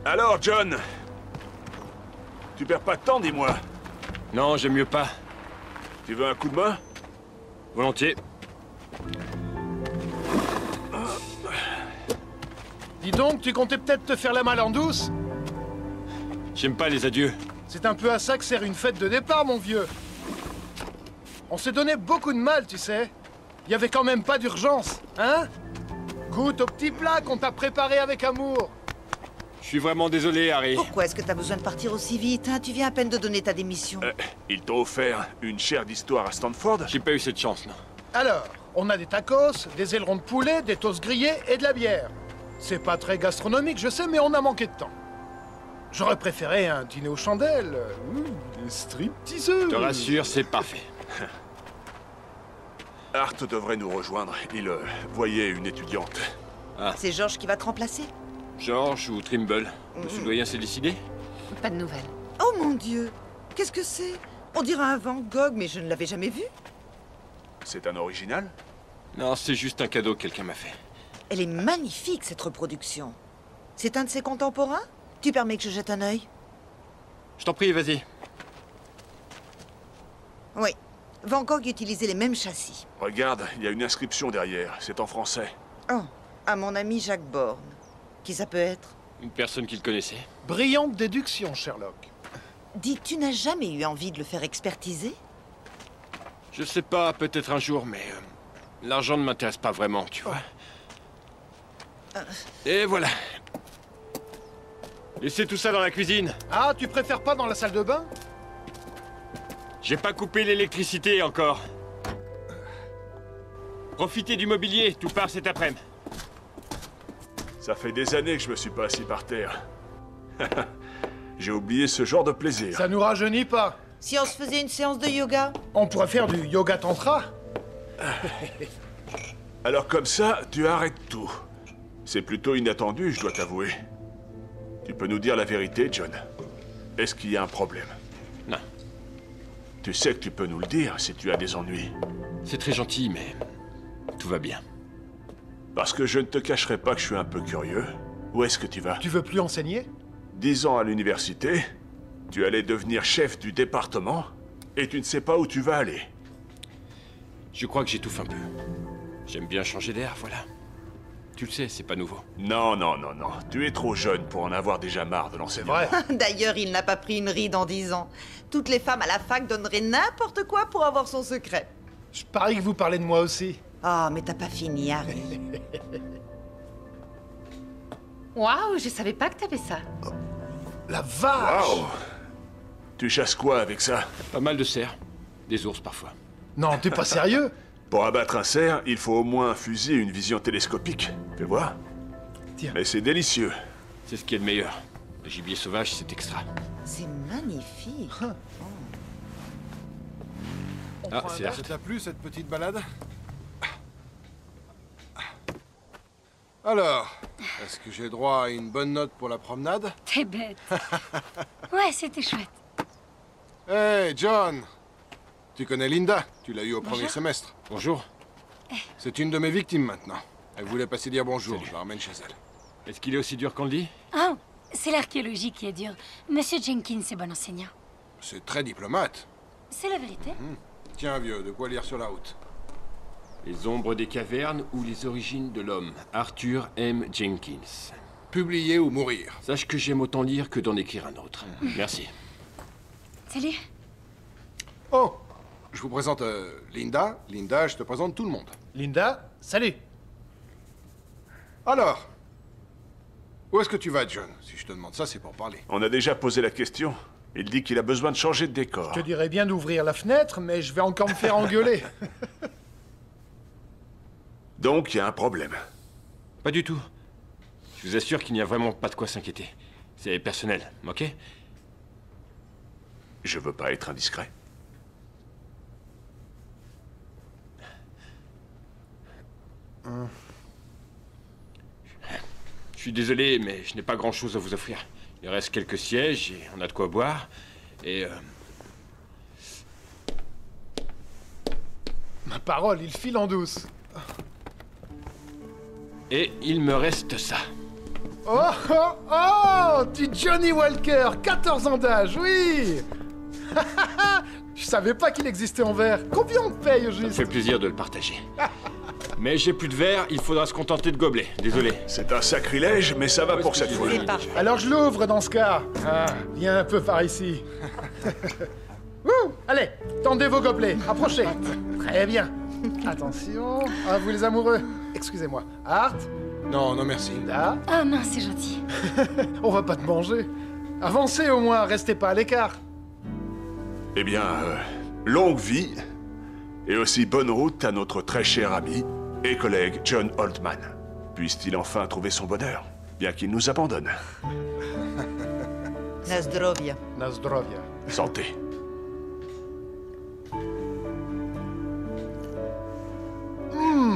Alors, John? Tu perds pas de temps, dis-moi. Non, j'aime mieux pas. Tu veux un coup de main? Volontiers. Dis donc, tu comptais peut-être te faire la malle en douce? J'aime pas les adieux. C'est un peu à ça que sert une fête de départ, mon vieux. On s'est donné beaucoup de mal, tu sais. Il y avait quand même pas d'urgence, hein? Goûte au petit plat qu'on t'a préparé avec amour. Je suis vraiment désolé, Harry. Pourquoi est-ce que t'as besoin de partir aussi vite, hein? Tu viens à peine de donner ta démission. Ils t'ont offert une chaire d'histoire à Stanford? J'ai pas eu cette chance, non. Alors, on a des tacos, des ailerons de poulet, des toasts grillés et de la bière. C'est pas très gastronomique, je sais, mais on a manqué de temps. J'aurais préféré un dîner aux chandelles. Des stripteaseuses. Je te rassure, c'est parfait. Art devrait nous rejoindre. Il voyait une étudiante. C'est George qui va te remplacer? George ou Trimble? Monsieur le doyen s'est décidé? Pas de nouvelles. Oh mon Dieu! Qu'est-ce que c'est? On dirait un Van Gogh, mais je ne l'avais jamais vu. C'est un original? Non, c'est juste un cadeau que quelqu'un m'a fait. Elle est magnifique, cette reproduction. C'est un de ses contemporains? Tu permets que je jette un œil? Je t'en prie, vas-y. Oui. Van Gogh utilisait les mêmes châssis. Regarde, il y a une inscription derrière. C'est en français. Oh, à mon ami Jacques Borne. Qui ça peut être? Une personne qu'il connaissait. Brillante déduction, Sherlock. Dis, tu n'as jamais eu envie de le faire expertiser? Je sais pas, peut-être un jour, mais... l'argent ne m'intéresse pas vraiment, tu vois. Et voilà. Laissez tout ça dans la cuisine. Ah, tu préfères pas dans la salle de bain? J'ai pas coupé l'électricité encore. Profitez du mobilier, tout part cet après-midi. Ça fait des années que je me suis pas assis par terre. J'ai oublié ce genre de plaisir. Ça nous rajeunit pas. Si on se faisait une séance de yoga? On pourrait faire du yoga tantra. Alors comme ça, tu arrêtes tout. C'est plutôt inattendu, je dois t'avouer. Tu peux nous dire la vérité, John? Est-ce qu'il y a un problème? Non. Tu sais que tu peux nous le dire si tu as des ennuis. C'est très gentil, mais... tout va bien. Parce que je ne te cacherai pas que je suis un peu curieux. Où est-ce que tu vas? Tu veux plus enseigner? 10 ans à l'université, tu allais devenir chef du département, et tu ne sais pas où tu vas aller. Je crois que j'étouffe un peu. J'aime bien changer d'air, voilà. Tu le sais, c'est pas nouveau. Non, non, non, non. Tu es trop jeune pour en avoir déjà marre de l'enseignement. Vrai. D'ailleurs, il n'a pas pris une ride en 10 ans. Toutes les femmes à la fac donneraient n'importe quoi pour avoir son secret. Je parie que vous parlez de moi aussi. Oh, mais t'as pas fini, Harry. Waouh, je savais pas que t'avais ça. La vache! Waouh! Tu chasses quoi avec ça? Pas mal de cerfs. Des ours, parfois. Non, t'es pas sérieux? Pour abattre un cerf, il faut au moins un fusil et une vision télescopique. Fais voir. Tiens. Mais c'est délicieux. C'est ce qui est le meilleur. Le gibier sauvage, c'est extra. C'est magnifique. Ah, c'est Art. Ça t'a plu, cette petite balade? Alors, est-ce que j'ai droit à une bonne note pour la promenade? T'es bête. Ouais, c'était chouette. Hey, John! Tu connais Linda? Tu l'as eue au premier Bonjour. semestre. Bonjour. C'est une de mes victimes maintenant. Elle voulait passer dire bonjour, je la ramène chez elle. Est-ce qu'il est aussi dur qu'on le dit? Oh, c'est l'archéologie qui est dure. Monsieur Jenkins est bon enseignant. C'est très diplomate. C'est la vérité. Tiens, vieux, de quoi lire sur la route. Les ombres des cavernes ou les origines de l'homme. Arthur M. Jenkins. Publier ou mourir. Sache que j'aime autant lire que d'en écrire un autre. Merci. Salut. Oh! Je vous présente Linda. Linda, je te présente tout le monde. Linda, salut. Alors, où est-ce que tu vas, John? Si je te demande ça, c'est pour parler. On a déjà posé la question. Il dit qu'il a besoin de changer de décor. Je te dirais bien d'ouvrir la fenêtre, mais je vais encore me faire engueuler. Donc, il y a un problème. Pas du tout. Je vous assure qu'il n'y a vraiment pas de quoi s'inquiéter. C'est personnel, ok? Je veux pas être indiscret. Je suis désolé, mais je n'ai pas grand-chose à vous offrir. Il reste quelques sièges et on a de quoi boire. Et Ma parole, il file en douce. il me reste ça. Oh, oh, oh, du Johnny Walker, 14 ans d'âge, oui. Je savais pas qu'il existait en verre. Combien on te paye au Ça me juste? fait plaisir de le partager. Mais j'ai plus de verre, il faudra se contenter de gobelets. Désolé. C'est un sacrilège, mais ça va pour cette fois. C'est parfait. Alors je l'ouvre dans ce cas. Ah, viens un peu par ici. Ouh, allez, tendez vos gobelets, approchez. Très bien. Attention, à vous les amoureux. Excusez-moi. Art, Non, non merci. là, Ah mince, c'est gentil. on va pas te manger. Avancez au moins, restez pas à l'écart. Eh bien, longue vie et aussi bonne route à notre très cher ami et collègue John Oldman. Puisse-t-il enfin trouver son bonheur, bien qu'il nous abandonne. Nazdrovia. Nazdrovia. Santé.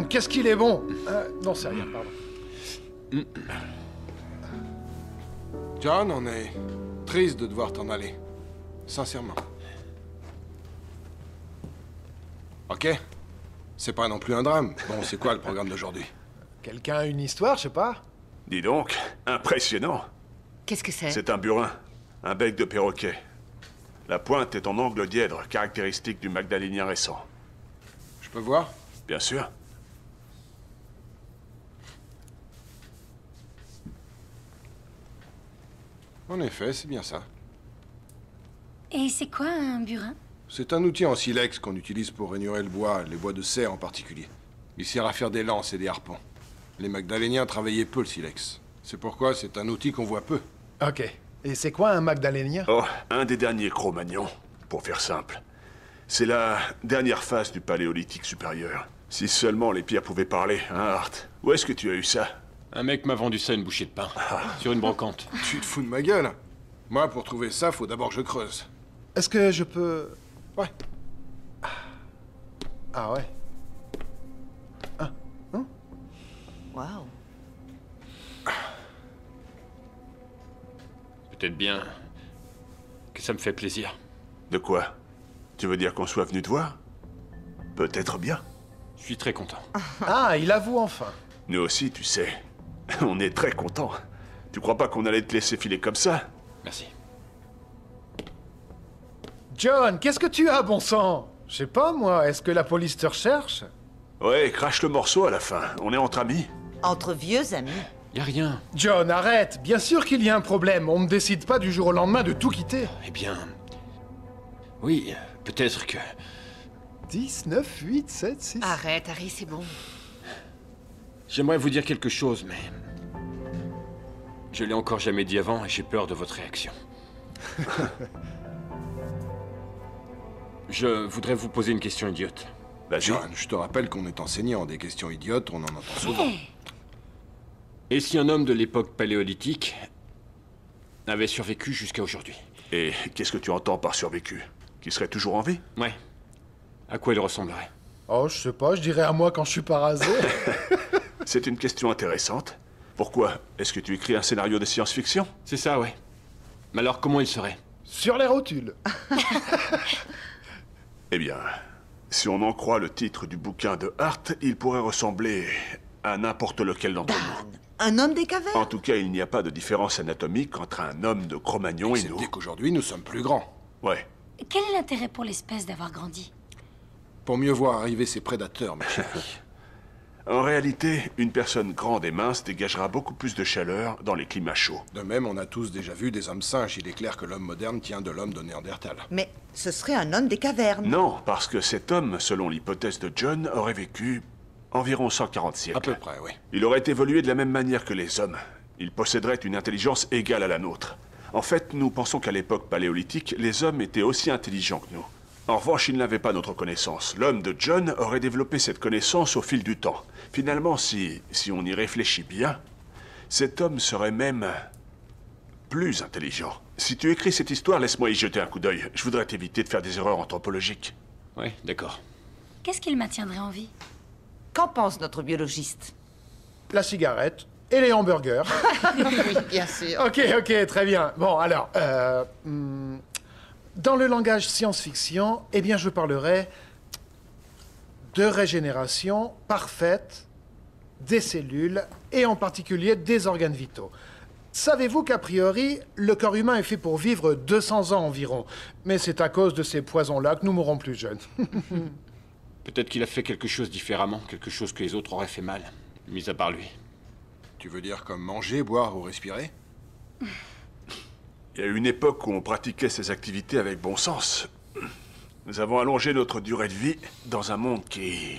Qu'est-ce qu'il est bon. Non, c'est rien, pardon. John, on est triste de devoir t'en aller. Sincèrement. Ok. C'est pas non plus un drame. Bon, c'est quoi le programme d'aujourd'hui? Quelqu'un a une histoire, je sais pas. Dis donc, impressionnant. Qu'est-ce que c'est? C'est un burin, un bec de perroquet. La pointe est en angle dièdre, caractéristique du magdalénien récent. Je peux voir? Bien sûr. En effet, c'est bien ça. Et c'est quoi un burin? C'est un outil en silex qu'on utilise pour rainurer le bois, les bois de serre en particulier. Il sert à faire des lances et des harpons. Les Magdaléniens travaillaient peu le silex. C'est pourquoi c'est un outil qu'on voit peu. Ok. Et c'est quoi un magdalénien? Oh, un des derniers Cro-Magnons, pour faire simple. C'est la dernière phase du Paléolithique supérieur. Si seulement les pierres pouvaient parler, hein, Art? Où est-ce que tu as eu ça? Un mec m'a vendu ça une bouchée de pain. Sur une brocante. Tu te fous de ma gueule? Moi, pour trouver ça, faut d'abord que je creuse. Est-ce que je peux... Ouais. Ah ouais. Waouh. Peut-être bien que ça me fait plaisir. De quoi? Tu veux dire qu'on soit venu te voir? Peut-être bien. Je suis très content. Ah, il avoue enfin. Nous aussi, tu sais. On est très contents. Tu crois pas qu'on allait te laisser filer comme ça? Merci. John, qu'est-ce que tu as, bon sang? Je sais pas, moi. Est-ce que la police te recherche? Ouais, crache le morceau à la fin. On est entre amis. Entre vieux amis. Y a rien. John, arrête. Bien sûr qu'il y a un problème. On ne décide pas du jour au lendemain de tout quitter. Eh bien... Oui, peut-être que... 10, 9, 8, 7, 6... Arrête, Harry, c'est bon. J'aimerais vous dire quelque chose, mais... Je l'ai encore jamais dit avant et j'ai peur de votre réaction. Je voudrais vous poser une question idiote. Vas-y. John, je te rappelle qu'on est enseignant. Des questions idiotes, on en entend souvent. Et si un homme de l'époque paléolithique avait survécu jusqu'à aujourd'hui? Et qu'est-ce que tu entends par survécu? Qu'il serait toujours en vie? Ouais. À quoi il ressemblerait? Oh, je sais pas, je dirais à moi quand je suis pas rasé. C'est une question intéressante. Pourquoi? Est-ce que tu écris un scénario de science-fiction? C'est ça, ouais. Mais alors, comment il serait? Sur les rotules. Eh bien, si on en croit le titre du bouquin de Hart, il pourrait ressembler à n'importe lequel d'entre nous. Un homme des cavernes? En tout cas, il n'y a pas de différence anatomique entre un homme de Cro-Magnon et nous. Excepté qu'aujourd'hui, nous sommes plus grands. Ouais. Quel est l'intérêt pour l'espèce d'avoir grandi? Pour mieux voir arriver ses prédateurs, ma chérie. En réalité, une personne grande et mince dégagera beaucoup plus de chaleur dans les climats chauds. De même, on a tous déjà vu des hommes singes. Il est clair que l'homme moderne tient de l'homme de Néandertal. Mais ce serait un homme des cavernes. Non, parce que cet homme, selon l'hypothèse de John, aurait vécu environ 140 siècles. À peu près, oui. Il aurait évolué de la même manière que les hommes. Il posséderait une intelligence égale à la nôtre. En fait, nous pensons qu'à l'époque paléolithique, les hommes étaient aussi intelligents que nous. En revanche, ils n'avaient pas notre connaissance. L'homme de John aurait développé cette connaissance au fil du temps. Finalement, si on y réfléchit bien, cet homme serait même plus intelligent. Si tu écris cette histoire, laisse-moi y jeter un coup d'œil. Je voudrais t'éviter de faire des erreurs anthropologiques. Ouais, d'accord. Qu'est-ce qu'il maintiendrait en vie? Qu'en pense notre biologiste? La cigarette et les hamburgers. Oui, bien sûr. Ok, très bien. Bon, alors, dans le langage science-fiction, eh bien, je parlerai de régénération parfaite des cellules et en particulier des organes vitaux. Savez-vous qu'a priori, le corps humain est fait pour vivre 200 ans environ. Mais c'est à cause de ces poisons-là que nous mourrons plus jeunes. Peut-être qu'il a fait quelque chose différemment, quelque chose que les autres auraient fait mal, mis à part lui. Tu veux dire comme manger, boire ou respirer? Il y a eu une époque où on pratiquait ces activités avec bon sens. Nous avons allongé notre durée de vie dans un monde qui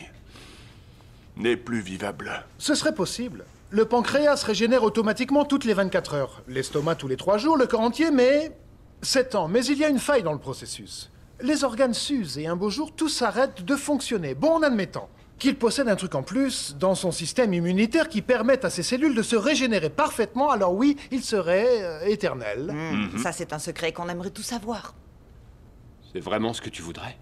n'est plus vivable. Ce serait possible. Le pancréas régénère automatiquement toutes les 24 heures. L'estomac tous les 3 jours, le corps entier, mais 7 ans. Mais il y a une faille dans le processus. Les organes s'usent et un beau jour, tout s'arrête de fonctionner. Bon, en admettant qu'il possède un truc en plus dans son système immunitaire qui permette à ses cellules de se régénérer parfaitement, alors oui, il serait éternel. Ça, c'est un secret qu'on aimerait tout savoir. C'est vraiment ce que tu voudrais?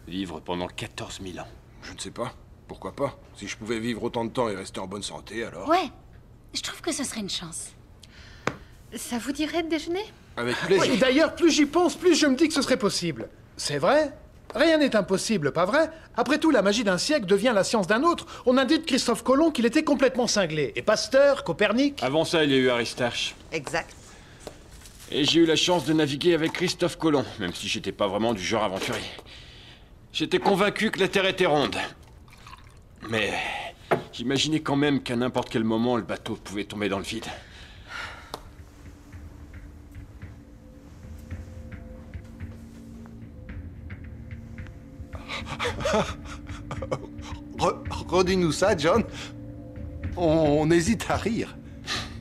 Vivre pendant 14 000 ans. Je ne sais pas. Pourquoi pas? Si je pouvais vivre autant de temps et rester en bonne santé, alors... Ouais, je trouve que ce serait une chance. Ça vous dirait de déjeuner? Avec Oui, plaisir. d'ailleurs, plus j'y pense, plus je me dis que ce serait possible. C'est vrai? Rien n'est impossible, pas vrai? Après tout, la magie d'un siècle devient la science d'un autre. On a dit de Christophe Colomb qu'il était complètement cinglé. Et Pasteur, Copernic... Avant ça, il y a eu Aristarche. Exact. Et j'ai eu la chance de naviguer avec Christophe Colomb, même si j'étais pas vraiment du genre aventurier. J'étais convaincu que la Terre était ronde. Mais j'imaginais quand même qu'à n'importe quel moment, le bateau pouvait tomber dans le vide. Redis-nous ça, John. On hésite à rire.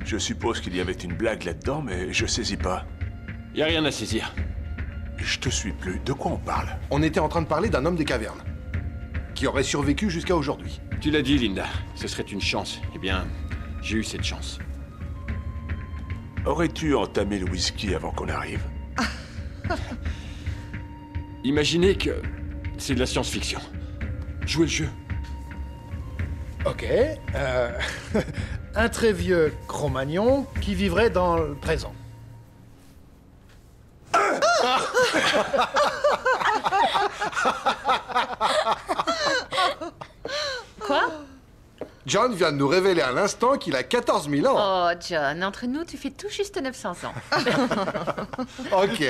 Je suppose qu'il y avait une blague là-dedans, mais je saisis pas. Y a rien à saisir. Je te suis plus. De quoi on parle? On était en train de parler d'un homme des cavernes, qui aurait survécu jusqu'à aujourd'hui. Tu l'as dit, Linda. Ce serait une chance. Eh bien, j'ai eu cette chance. Aurais-tu entamé le whisky avant qu'on arrive? Imaginez que c'est de la science-fiction. Jouez le jeu. Ok. Un très vieux Cro-Magnon qui vivrait dans le présent. Quoi? John vient de nous révéler à l'instant qu'il a 14 000 ans. Oh, John, entre nous, tu fais tout juste 900 ans. Ok.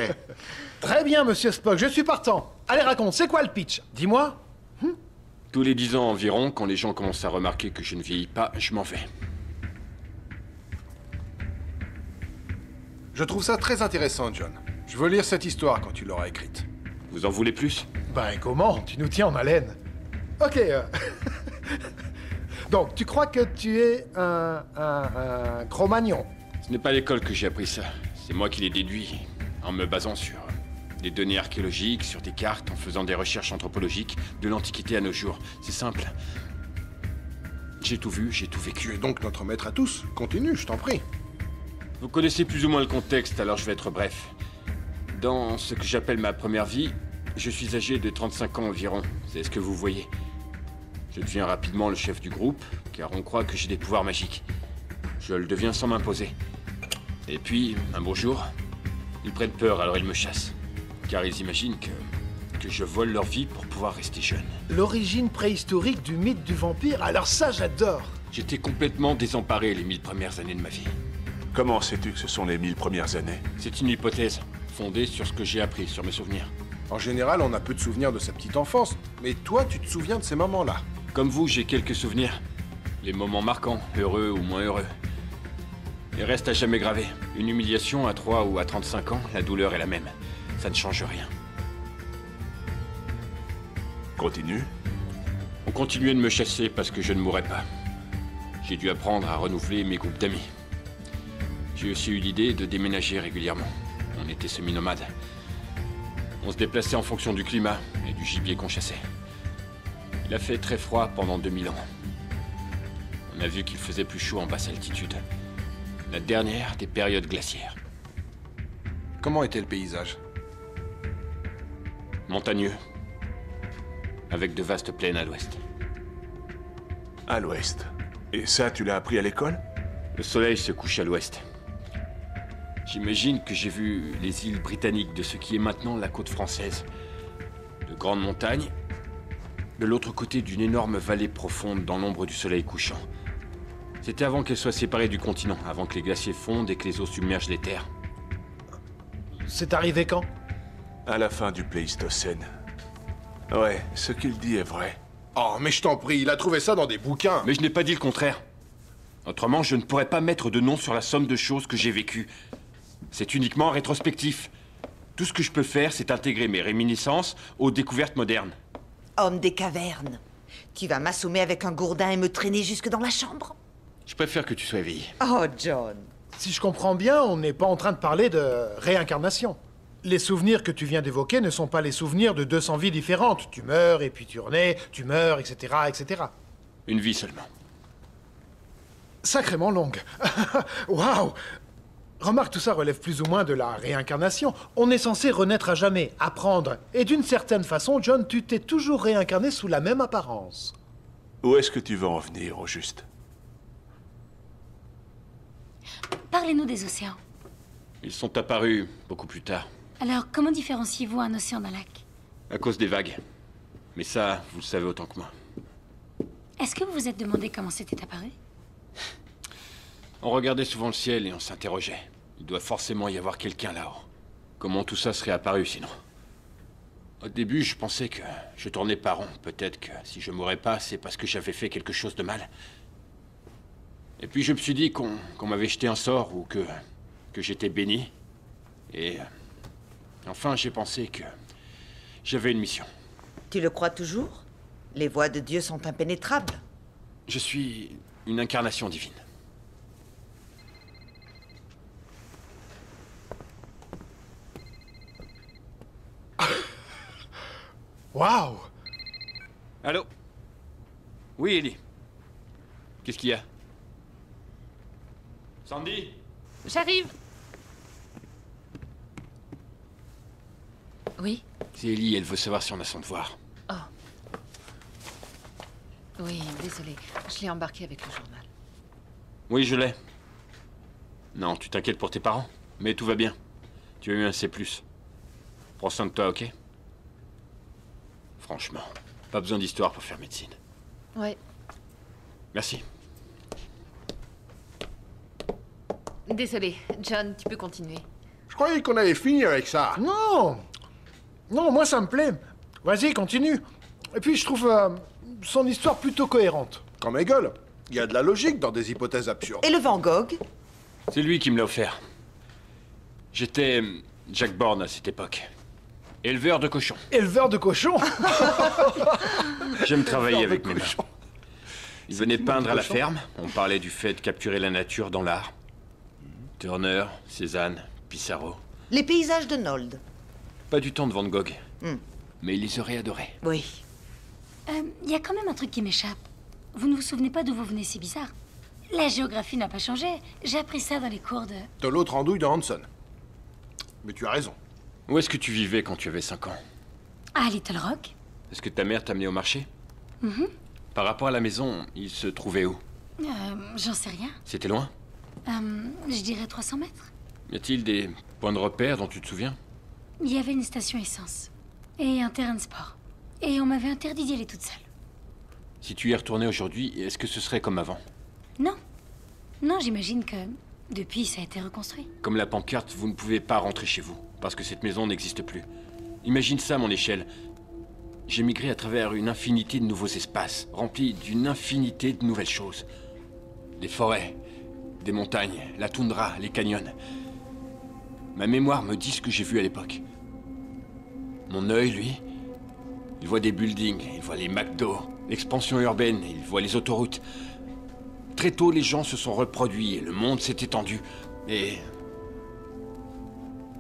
Très bien, monsieur Spock, je suis partant. Allez, raconte, c'est quoi le pitch? Dis-moi. Tous les 10 ans environ, quand les gens commencent à remarquer que je ne vieillis pas, je m'en vais. Je trouve ça très intéressant, John. Je veux lire cette histoire quand tu l'auras écrite. Vous en voulez plus? Ben comment? Tu nous tiens en haleine. Ok. Donc, tu crois que tu es un Cro-Magnon? Ce n'est pas à l'école que j'ai appris ça. C'est moi qui l'ai déduit, en me basant sur des données archéologiques, sur des cartes, en faisant des recherches anthropologiques de l'Antiquité à nos jours. C'est simple. J'ai tout vu, j'ai tout Tu vécu. es donc notre maître à tous. Continue, je t'en prie. Vous connaissez plus ou moins le contexte, alors je vais être bref. Dans ce que j'appelle ma première vie, je suis âgé de 35 ans environ. C'est ce que vous voyez. Je deviens rapidement le chef du groupe, car on croit que j'ai des pouvoirs magiques. Je le deviens sans m'imposer. Et puis, un beau jour, ils prennent peur, alors ils me chassent. Car ils imaginent que je vole leur vie pour pouvoir rester jeune. L'origine préhistorique du mythe du vampire, alors ça j'adore. J'étais complètement désemparé les 1000 premières années de ma vie. Comment sais-tu que ce sont les 1000 premières années? C'est une hypothèse, fondée sur ce que j'ai appris, sur mes souvenirs. En général, on a peu de souvenirs de sa petite enfance. Mais toi, tu te souviens de ces moments-là. Comme vous, j'ai quelques souvenirs. Les moments marquants, heureux ou moins heureux. Ils restent à jamais gravés. Une humiliation à 3 ou à 35 ans, la douleur est la même. Ça ne change rien. Continue. On continuait de me chasser parce que je ne mourrais pas. J'ai dû apprendre à renouveler mes groupes d'amis. J'ai aussi eu l'idée de déménager régulièrement. On était semi-nomades. On se déplaçait en fonction du climat et du gibier qu'on chassait. Il a fait très froid pendant 2000 ans. On a vu qu'il faisait plus chaud en basse altitude. La dernière des périodes glaciaires. Comment était le paysage? Montagneux. Avec de vastes plaines à l'ouest. À l'ouest. Et ça, tu l'as appris à l'école? Le soleil se couche à l'ouest. J'imagine que j'ai vu les îles britanniques de ce qui est maintenant la côte française. De grandes montagnes, de l'autre côté d'une énorme vallée profonde dans l'ombre du soleil couchant. C'était avant qu'elle soit séparée du continent, avant que les glaciers fondent et que les eaux submergent les terres. C'est arrivé quand? À la fin du Pléistocène. Ouais, ce qu'il dit est vrai. Oh, mais je t'en prie, il a trouvé ça dans des bouquins. Mais je n'ai pas dit le contraire. Autrement, je ne pourrais pas mettre de nom sur la somme de choses que j'ai vécues. C'est uniquement rétrospectif. Tout ce que je peux faire, c'est intégrer mes réminiscences aux découvertes modernes. Homme des cavernes, tu vas m'assommer avec un gourdin et me traîner jusque dans la chambre? Je préfère que tu sois éveillé. Oh, John. Si je comprends bien, on n'est pas en train de parler de réincarnation. Les souvenirs que tu viens d'évoquer ne sont pas les souvenirs de 200 vies différentes. Tu meurs, et puis tu renais, tu meurs, etc., etc. Une vie seulement. Sacrément longue. Waouh! Remarque, tout ça relève plus ou moins de la réincarnation. On est censé renaître à jamais, apprendre. Et d'une certaine façon, John, tu t'es toujours réincarné sous la même apparence. Où est-ce que tu veux en venir, au juste? Parlez-nous des océans. Ils sont apparus beaucoup plus tard, Alors, comment différenciez-vous un océan d'un lac? à cause des vagues. Mais ça, vous le savez autant que moi. Est-ce que vous vous êtes demandé comment c'était apparu? On regardait souvent le ciel et on s'interrogeait. Il doit forcément y avoir quelqu'un là-haut. Comment tout ça serait apparu sinon? Au début, je pensais que je tournais pas rond. Peut-être que si je mourais pas, c'est parce que j'avais fait quelque chose de mal. Et puis je me suis dit qu'on m'avait jeté un sort ou que j'étais béni. Et enfin, j'ai pensé que j'avais une mission. Tu le crois toujours? Les voies de Dieu sont impénétrables. Je suis une incarnation divine. Waouh! Allô? Oui, Ellie. Qu'est-ce qu'il y a? Sandy? J'arrive. Oui? C'est Ellie, elle veut savoir si on a son devoir. Oh. Oui, désolé. Je l'ai embarqué avec le journal. Oui, je l'ai. Non, tu t'inquiètes pour tes parents, mais tout va bien. Tu as eu un C+. Prends soin de toi, ok? Franchement, pas besoin d'histoire pour faire médecine. Ouais. Merci. Désolé. John, tu peux continuer. Je croyais qu'on avait fini avec ça. Non! Non, moi ça me plaît. Vas-y, continue. Et puis je trouve son histoire plutôt cohérente. Comme Hegel, il y a de la logique dans des hypothèses absurdes. Et le Van Gogh? C'est lui qui me l'a offert. J'étais Jack Bourne à cette époque. Éleveur de cochons. Éleveur de cochons? J'aime travailler Éleveur de avec mes mains. cochons. Il venait qui, peindre à la cochon? ferme. On parlait du fait de capturer la nature dans l'art. Turner, Cézanne, Pissarro. Les paysages de Nold. Pas du temps de Van Gogh. Hmm. Mais il les aurait adorés. Oui. Il y a quand même un truc qui m'échappe. Vous ne vous souvenez pas d'où vous venez, c'est bizarre. La géographie n'a pas changé. J'ai appris ça dans les cours de... De l'autre andouille de Hanson. Mais tu as raison. Où est-ce que tu vivais quand tu avais 5 ans? À Little Rock? Est-ce que ta mère t'a amené au marché? Par rapport à la maison, il se trouvait où? J'en sais rien. C'était loin? Je dirais 300 mètres. Y a-t-il des points de repère dont tu te souviens? Il y avait une station essence. Et un terrain de sport. Et on m'avait interdit d'y aller toute seule. Si tu y es retourné aujourd'hui, est-ce que ce serait comme avant? Non. Non, j'imagine que depuis, ça a été reconstruit. Comme la pancarte, vous ne pouvez pas rentrer chez vous, parce que cette maison n'existe plus. Imagine ça à mon échelle. J'ai migré à travers une infinité de nouveaux espaces, remplis d'une infinité de nouvelles choses. Des forêts, des montagnes, la toundra, les canyons. Ma mémoire me dit ce que j'ai vu à l'époque. Mon œil, lui, il voit des buildings, il voit les McDo, l'expansion urbaine, il voit les autoroutes. Très tôt, les gens se sont reproduits et le monde s'est étendu. Et...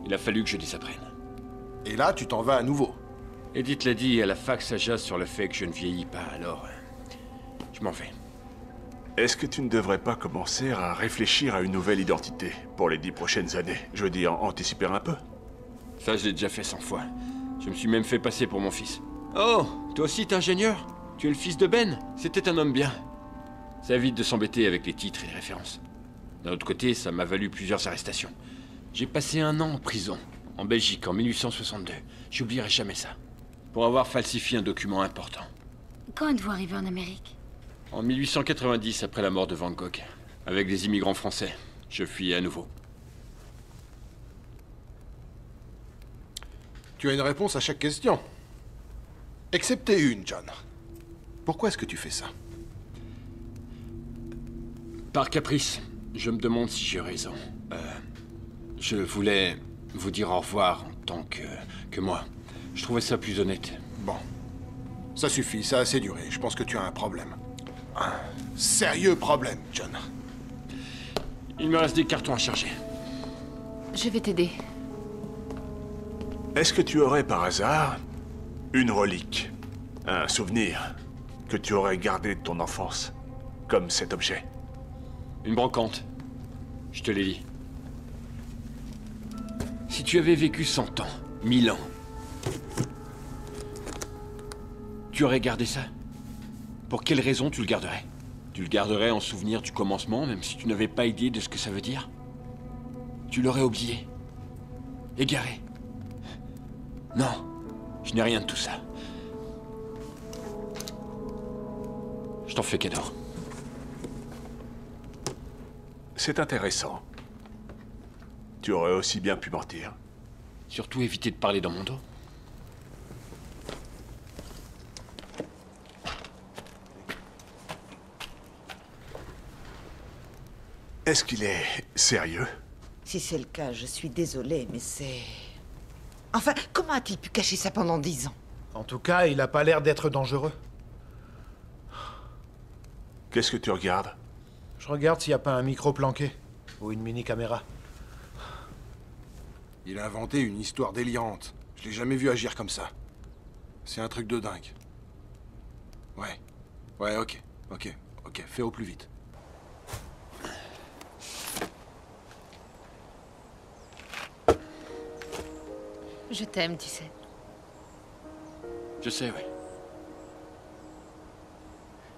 il a fallu que je désapprenne. Et là, tu t'en vas à nouveau. Edith l'a dit à la fac, ça jase sur le fait que je ne vieillis pas, alors... je m'en vais. Est-ce que tu ne devrais pas commencer à réfléchir à une nouvelle identité pour les 10 prochaines années? Je veux dire, anticiper un peu. Ça, je l'ai déjà fait 100 fois. Je me suis même fait passer pour mon fils. Oh, toi aussi t'es ingénieur? Tu es le fils de Ben? C'était un homme bien. Ça évite de s'embêter avec les titres et les références. D'un autre côté, ça m'a valu plusieurs arrestations. J'ai passé 1 an en prison, en Belgique, en 1862. J'oublierai jamais ça. Pour avoir falsifié un document important. Quand êtes-vous arrivé en Amérique? En 1890, après la mort de Van Gogh. Avec des immigrants français. Je fuis à nouveau. Tu as une réponse à chaque question. Excepté une, John. Pourquoi est-ce que tu fais ça? Par caprice, je me demande si j'ai raison. Je voulais vous dire au revoir en tant que moi. Je trouvais ça plus honnête. Bon. Ça suffit, ça a assez duré. Je pense que tu as un problème. Un sérieux problème, John. Il me reste des cartons à charger. Je vais t'aider. Est-ce que tu aurais par hasard une relique, un souvenir que tu aurais gardé de ton enfance, comme cet objet? Une brocante. Je te l'ai dit. Si tu avais vécu 100 ans, 1000 ans, tu aurais gardé ça? Pour quelle raison tu le garderais? Tu le garderais en souvenir du commencement, même si tu n'avais pas idée de ce que ça veut dire? Tu l'aurais oublié? Égaré? Non, je n'ai rien de tout ça. Je t'en fais cadeau. C'est intéressant. Tu aurais aussi bien pu mentir. Surtout éviter de parler dans mon dos. Est-ce qu'il est sérieux? Si c'est le cas, je suis désolée, mais c'est... Enfin, comment a-t-il pu cacher ça pendant 10 ans? En tout cas, il a pas l'air d'être dangereux. Qu'est-ce que tu regardes? Je regarde s'il n'y a pas un micro planqué. Ou une mini-caméra. Il a inventé une histoire délirante. Je l'ai jamais vu agir comme ça. C'est un truc de dingue. Ouais. Ouais, ok. Fais au plus vite. Je t'aime, tu sais. Je sais, oui.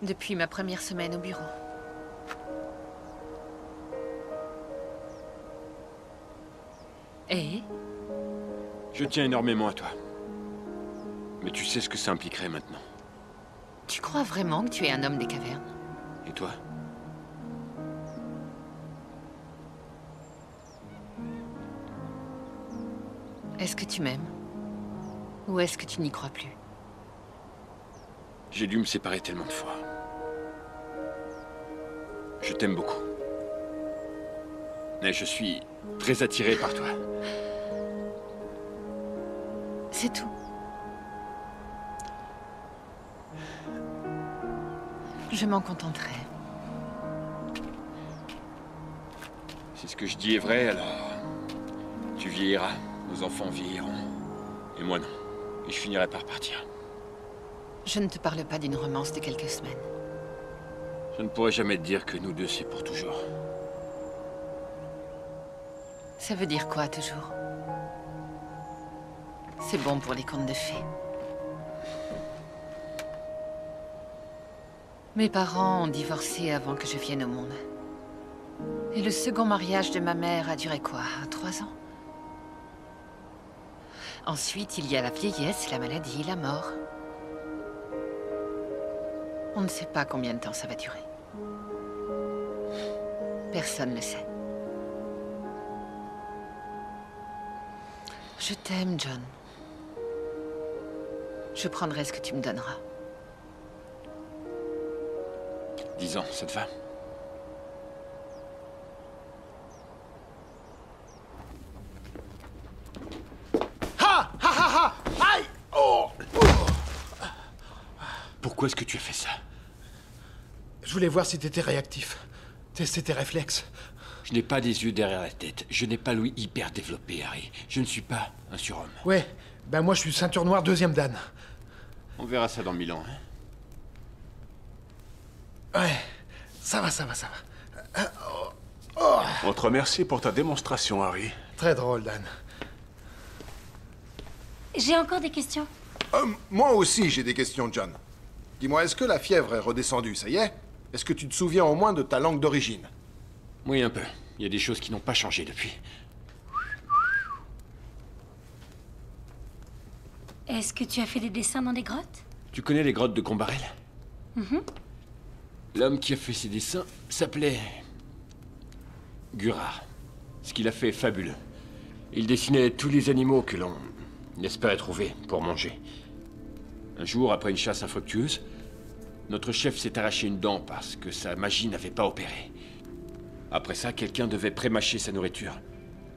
Depuis ma première semaine au bureau. Et? Je tiens énormément à toi. Mais tu sais ce que ça impliquerait maintenant. Tu crois vraiment que tu es un homme des cavernes? Et toi? Est-ce que tu m'aimes? Ou est-ce que tu n'y crois plus? J'ai dû me séparer tellement de fois. Je t'aime beaucoup. Mais je suis très attiré par toi. C'est tout. Je m'en contenterai. Si ce que je dis est vrai, alors... Tu vieilliras, nos enfants vieilliront. Et moi non. Et je finirai par partir. Je ne te parle pas d'une romance de quelques semaines. Je ne pourrai jamais te dire que nous deux, c'est pour toujours. Ça veut dire quoi, toujours? C'est bon pour les contes de fées. Mes parents ont divorcé avant que je vienne au monde. Et le second mariage de ma mère a duré quoi? 3 ans? Ensuite, il y a la vieillesse, la maladie, la mort. On ne sait pas combien de temps ça va durer. Personne ne le sait. Je t'aime, John. Je prendrai ce que tu me donneras. 10 ans, ça te va? Ha! Ha ha ha! Aïe! Oh! Pourquoi est-ce que tu as fait ça? Je voulais voir si t'étais réactif. Tester tes réflexes. Je n'ai pas des yeux derrière la tête. Je n'ai pas l'ouïe hyper développé, Harry. Je ne suis pas un surhomme. Ouais, ben moi je suis ceinture noire 2e dan. On verra ça dans 1000 ans, hein? Ouais, ça va. On te remercie pour ta démonstration, Harry. Très drôle, Dan. J'ai encore des questions. Moi aussi, j'ai des questions, John. Dis-moi, est-ce que la fièvre est redescendue, ça y est? Est-ce que tu te souviens au moins de ta langue d'origine? Oui, un peu. Il y a des choses qui n'ont pas changé depuis. Est-ce que tu as fait des dessins dans des grottes? Tu connais les grottes de Combarel? L'homme qui a fait ces dessins s'appelait Gurard. Ce qu'il a fait est fabuleux. Il dessinait tous les animaux que l'on espérait trouver pour manger. Un jour, après une chasse infructueuse, notre chef s'est arraché une dent parce que sa magie n'avait pas opéré. Après ça, quelqu'un devait prémâcher sa nourriture.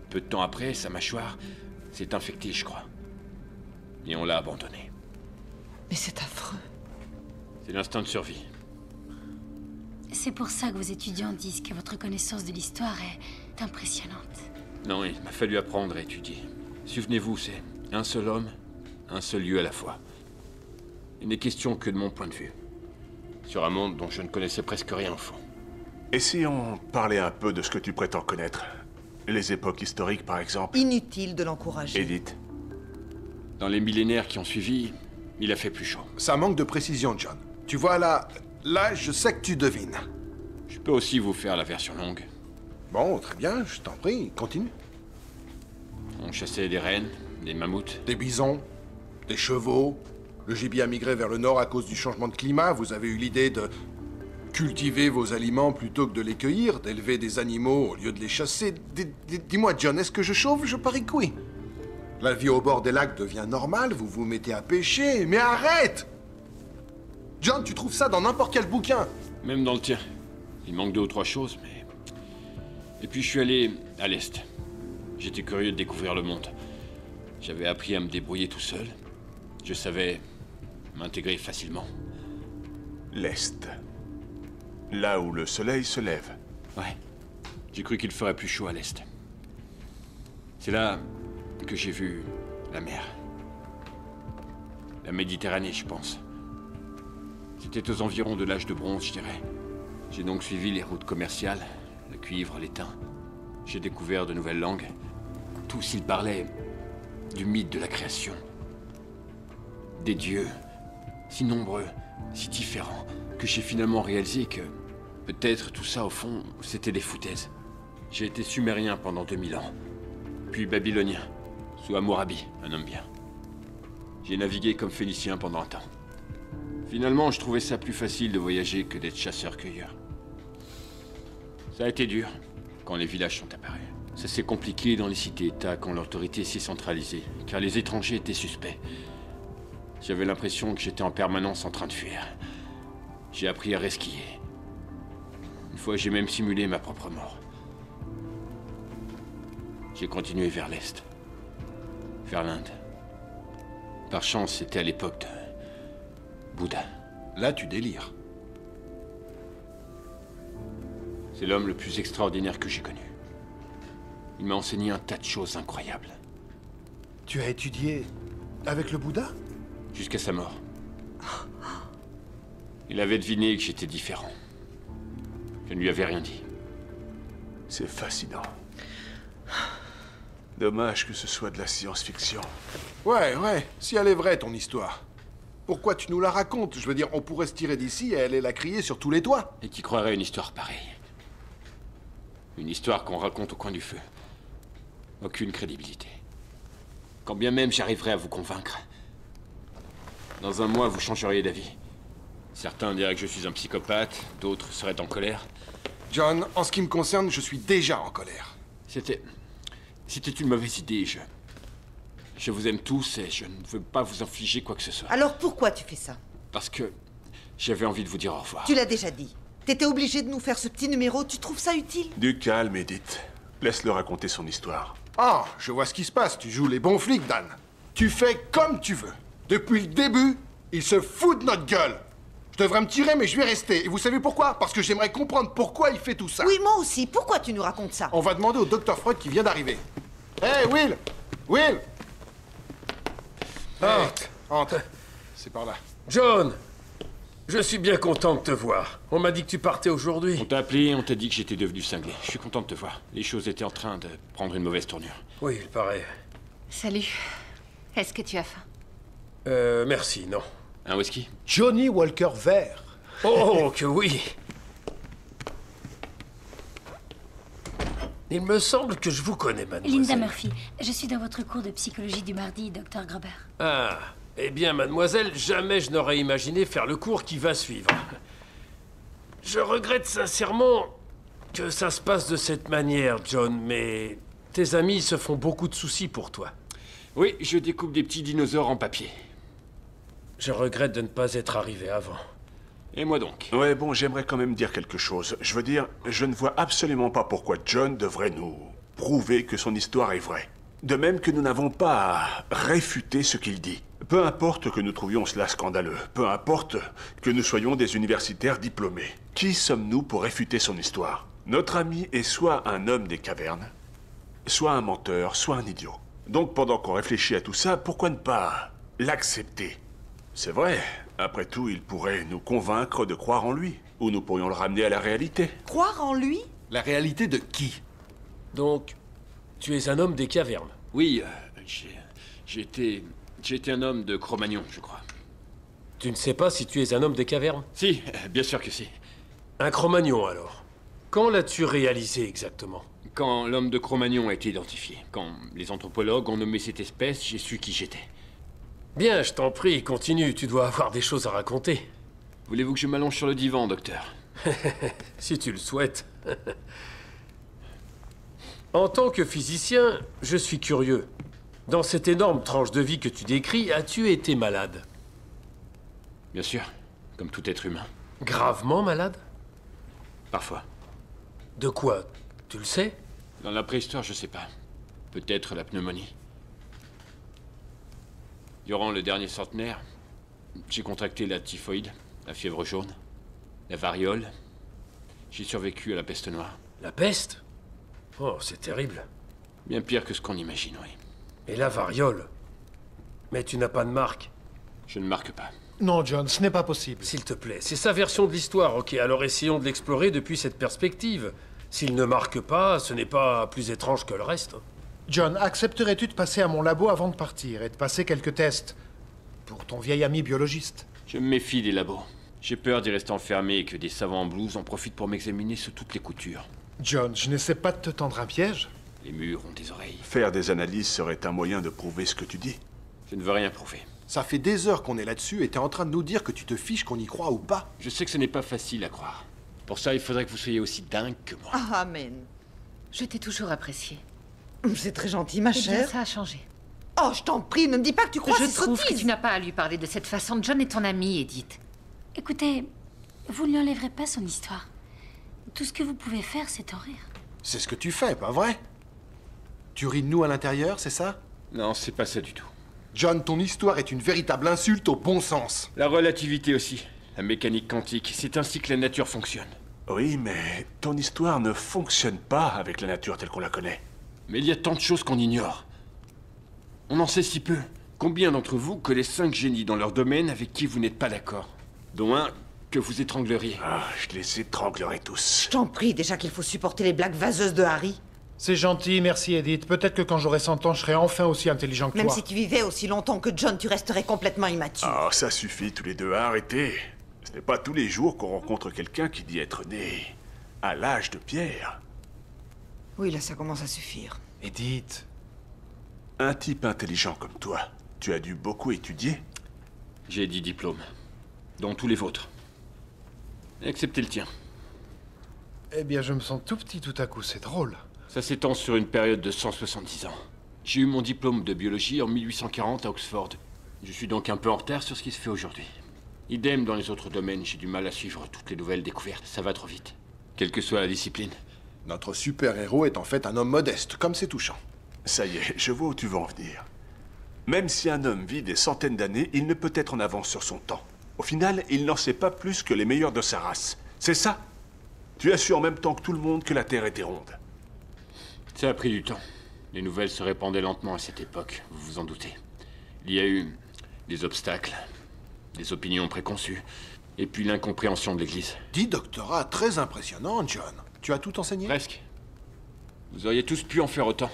Peu de temps après, sa mâchoire s'est infectée, je crois. Et on l'a abandonné. Mais c'est affreux. C'est l'instinct de survie. C'est pour ça que vos étudiants disent que votre connaissance de l'histoire est impressionnante. Non, il m'a fallu apprendre à étudier. Souvenez-vous, c'est un seul homme, un seul lieu à la fois. Il n'est question que de mon point de vue. Sur un monde dont je ne connaissais presque rien au fond. Et si on parlait un peu de ce que tu prétends connaître? Les époques historiques, par exemple? Inutile de l'encourager. Edith. Dans les millénaires qui ont suivi, il a fait plus chaud. Ça manque de précision, John. Tu vois, là, je sais que tu devines. Je peux aussi vous faire la version longue. Bon, très bien, je t'en prie, continue. On chassait des rennes, des mammouths. Des bisons, des chevaux. Le gibier a migré vers le nord à cause du changement de climat. Vous avez eu l'idée de cultiver vos aliments plutôt que de les cueillir, d'élever des animaux au lieu de les chasser. Dis-moi, John, est-ce que je chauffe? Je parie que oui. La vie au bord des lacs devient normale, vous vous mettez à pêcher. Mais arrête! John, tu trouves ça dans n'importe quel bouquin. Même dans le tien. Il manque 2 ou 3 choses, mais... Et puis je suis allé à l'Est. J'étais curieux de découvrir le monde. J'avais appris à me débrouiller tout seul. Je savais m'intégrer facilement. L'Est. Là où le soleil se lève. Ouais. J'ai cru qu'il ferait plus chaud à l'Est. C'est là que j'ai vu la mer. La Méditerranée, je pense. C'était aux environs de l'âge de bronze, je dirais. J'ai donc suivi les routes commerciales, le cuivre, l'étain. J'ai découvert de nouvelles langues. Tous, ils parlaient du mythe de la création. Des dieux, si nombreux, si différents, que j'ai finalement réalisé que peut-être tout ça, au fond, c'était des foutaises. J'ai été sumérien pendant 2000 ans, puis babylonien, sous Hammurabi, un homme bien. J'ai navigué comme phénicien pendant un temps. Finalement, je trouvais ça plus facile de voyager que d'être chasseur-cueilleur. Ça a été dur, quand les villages sont apparus. Ça s'est compliqué dans les cités-États quand l'autorité s'est centralisée, car les étrangers étaient suspects. J'avais l'impression que j'étais en permanence en train de fuir. J'ai appris à resquiller. Une fois, j'ai même simulé ma propre mort. J'ai continué vers l'Est. Vers l'Inde. Par chance, c'était à l'époque de Bouddha. Là, tu délires. C'est l'homme le plus extraordinaire que j'ai connu. Il m'a enseigné un tas de choses incroyables. Tu as étudié avec le Bouddha? Jusqu'à sa mort. Il avait deviné que j'étais différent. Je ne lui avais rien dit. C'est fascinant. Dommage que ce soit de la science-fiction. Ouais, si elle est vraie, ton histoire. Pourquoi tu nous la racontes? Je veux dire, on pourrait se tirer d'ici et aller la crier sur tous les toits. Et qui croirait une histoire pareille? Une histoire qu'on raconte au coin du feu. Aucune crédibilité. Quand bien même j'arriverais à vous convaincre. Dans un mois, vous changeriez d'avis. Certains diraient que je suis un psychopathe, d'autres seraient en colère. John, en ce qui me concerne, je suis déjà en colère. C'était une mauvaise idée, Je vous aime tous et je ne veux pas vous infliger quoi que ce soit. Alors pourquoi tu fais ça? Parce que j'avais envie de vous dire au revoir. Tu l'as déjà dit. T'étais obligé de nous faire ce petit numéro, tu trouves ça utile? Du calme, Edith. Laisse-le raconter son histoire. Ah, je vois ce qui se passe. Tu joues les bons flics, Dan. Tu fais comme tu veux. Depuis le début, il se fout de notre gueule. Je devrais me tirer, mais je vais rester. Et vous savez pourquoi? Parce que j'aimerais comprendre pourquoi il fait tout ça. Oui, moi aussi. Pourquoi tu nous racontes ça? On va demander au Dr. Freud qui vient d'arriver. Hé, Will! Will! Entre. C'est par là. John! Je suis bien content de te voir. On m'a dit que tu partais aujourd'hui. On t'a appelé, on t'a dit que j'étais devenu cinglé. Je suis content de te voir. Les choses étaient en train de prendre une mauvaise tournure. Oui, il paraît. Salut. Est-ce que tu as faim? Merci, non. Un whisky? Johnny Walker vert. Oh, que oui! Il me semble que je vous connais, mademoiselle. Linda Murphy, je suis dans votre cours de psychologie du mardi, Dr. Gruber. Ah, eh bien, mademoiselle, jamais je n'aurais imaginé faire le cours qui va suivre. Je regrette sincèrement que ça se passe de cette manière, John, mais tes amis se font beaucoup de soucis pour toi. Oui, je découpe des petits dinosaures en papier. Je regrette de ne pas être arrivé avant. Et moi donc? Ouais, bon, j'aimerais quand même dire quelque chose. Je veux dire, je ne vois absolument pas pourquoi John devrait nous prouver que son histoire est vraie. De même que nous n'avons pas à réfuter ce qu'il dit. Peu importe que nous trouvions cela scandaleux, peu importe que nous soyons des universitaires diplômés. Qui sommes-nous pour réfuter son histoire? Notre ami est soit un homme des cavernes, soit un menteur, soit un idiot. Donc pendant qu'on réfléchit à tout ça, pourquoi ne pas l'accepter? C'est vrai, après tout, il pourrait nous convaincre de croire en lui. Ou nous pourrions le ramener à la réalité. Croire en lui? La réalité de qui? Donc, tu es un homme des cavernes. Oui, j'ai été un homme de Cro-Magnon, je crois. Tu ne sais pas si tu es un homme des cavernes? Si, bien sûr que si. Un Cro-Magnon, alors. Quand l'as-tu réalisé exactement? Quand l'homme de Cro-Magnon a été identifié, quand les anthropologues ont nommé cette espèce, j'ai su qui j'étais. Bien, je t'en prie, continue, tu dois avoir des choses à raconter. Voulez-vous que je m'allonge sur le divan, docteur? Si tu le souhaites. En tant que physicien, je suis curieux. Dans cette énorme tranche de vie que tu décris, as-tu été malade? Bien sûr, comme tout être humain. Gravement malade? Parfois. De quoi? Tu le sais? Dans la préhistoire, je sais pas. Peut-être la pneumonie. Durant le dernier centenaire, j'ai contracté la typhoïde, la fièvre jaune, la variole. J'ai survécu à la peste noire. La peste? Oh, c'est terrible. Bien pire que ce qu'on imagine, oui. Et la variole? Mais tu n'as pas de marque. Je ne marque pas. Non, John, ce n'est pas possible. S'il te plaît, c'est sa version de l'histoire, ok, alors essayons de l'explorer depuis cette perspective. S'il ne marque pas, ce n'est pas plus étrange que le reste. John, accepterais-tu de passer à mon labo avant de partir et de passer quelques tests pour ton vieil ami biologiste? Je me méfie des labos. J'ai peur d'y rester enfermé et que des savants en blouse en profitent pour m'examiner sous toutes les coutures. John, je n'essaie pas de te tendre un piège. Les murs ont des oreilles. Faire des analyses serait un moyen de prouver ce que tu dis. Je ne veux rien prouver. Ça fait des heures qu'on est là-dessus et t'es en train de nous dire que tu te fiches qu'on y croit ou pas. Je sais que ce n'est pas facile à croire. Pour ça, il faudrait que vous soyez aussi dingue que moi. Ah, amen. Je t'ai toujours apprécié. C'est très gentil, ma Eh bien, chère. ça a changé. Oh, je t'en prie, ne me dis pas que tu crois Je ces trouve que sottises. tu n'as pas à lui parler de cette façon. John est ton ami, Edith. Écoutez, vous ne lui enlèverez pas son histoire. Tout ce que vous pouvez faire, c'est en rire. C'est ce que tu fais, pas vrai? Tu ris de nous à l'intérieur, c'est ça? Non, c'est pas ça du tout. John, ton histoire est une véritable insulte au bon sens. La relativité aussi. La mécanique quantique. C'est ainsi que la nature fonctionne. Oui, mais ton histoire ne fonctionne pas avec la nature telle qu'on la connaît. Mais il y a tant de choses qu'on ignore. On en sait si peu. Combien d'entre vous connaissent 5 génies dans leur domaine avec qui vous n'êtes pas d'accord? Dont un que vous étrangleriez. Ah, je les étranglerai tous. Je t'en prie, déjà qu'il faut supporter les blagues vaseuses de Harry. C'est gentil, merci Edith. Peut-être que quand j'aurai 100 ans, je serai enfin aussi intelligent que Même toi. si tu vivais aussi longtemps que John, tu resterais complètement immature. Ah, ça suffit tous les deux, arrêtez. Ce n'est pas tous les jours qu'on rencontre quelqu'un qui dit être né à l'âge de pierre. Oui, là, ça commence à suffire. Edith. Un type intelligent comme toi, tu as dû beaucoup étudier. J'ai 10 diplômes. Dont tous les vôtres. Excepté le tien. Eh bien, je me sens tout petit tout à coup, c'est drôle. Ça s'étend sur une période de 170 ans. J'ai eu mon diplôme de biologie en 1840 à Oxford. Je suis donc un peu en retard sur ce qui se fait aujourd'hui. Idem dans les autres domaines, j'ai du mal à suivre toutes les nouvelles découvertes. Ça va trop vite. Quelle que soit la discipline. Notre super-héros est en fait un homme modeste, comme c'est touchant. Ça y est, je vois où tu veux en venir. Même si un homme vit des centaines d'années, il ne peut être en avance sur son temps. Au final, il n'en sait pas plus que les meilleurs de sa race. C'est ça? Tu as su en même temps que tout le monde que la Terre était ronde. Ça a pris du temps. Les nouvelles se répandaient lentement à cette époque, vous vous en doutez. Il y a eu des obstacles, des opinions préconçues, et puis l'incompréhension de l'Église. 10 doctorats très impressionnants, John. Tu as tout enseigné? Presque. Vous auriez tous pu en faire autant.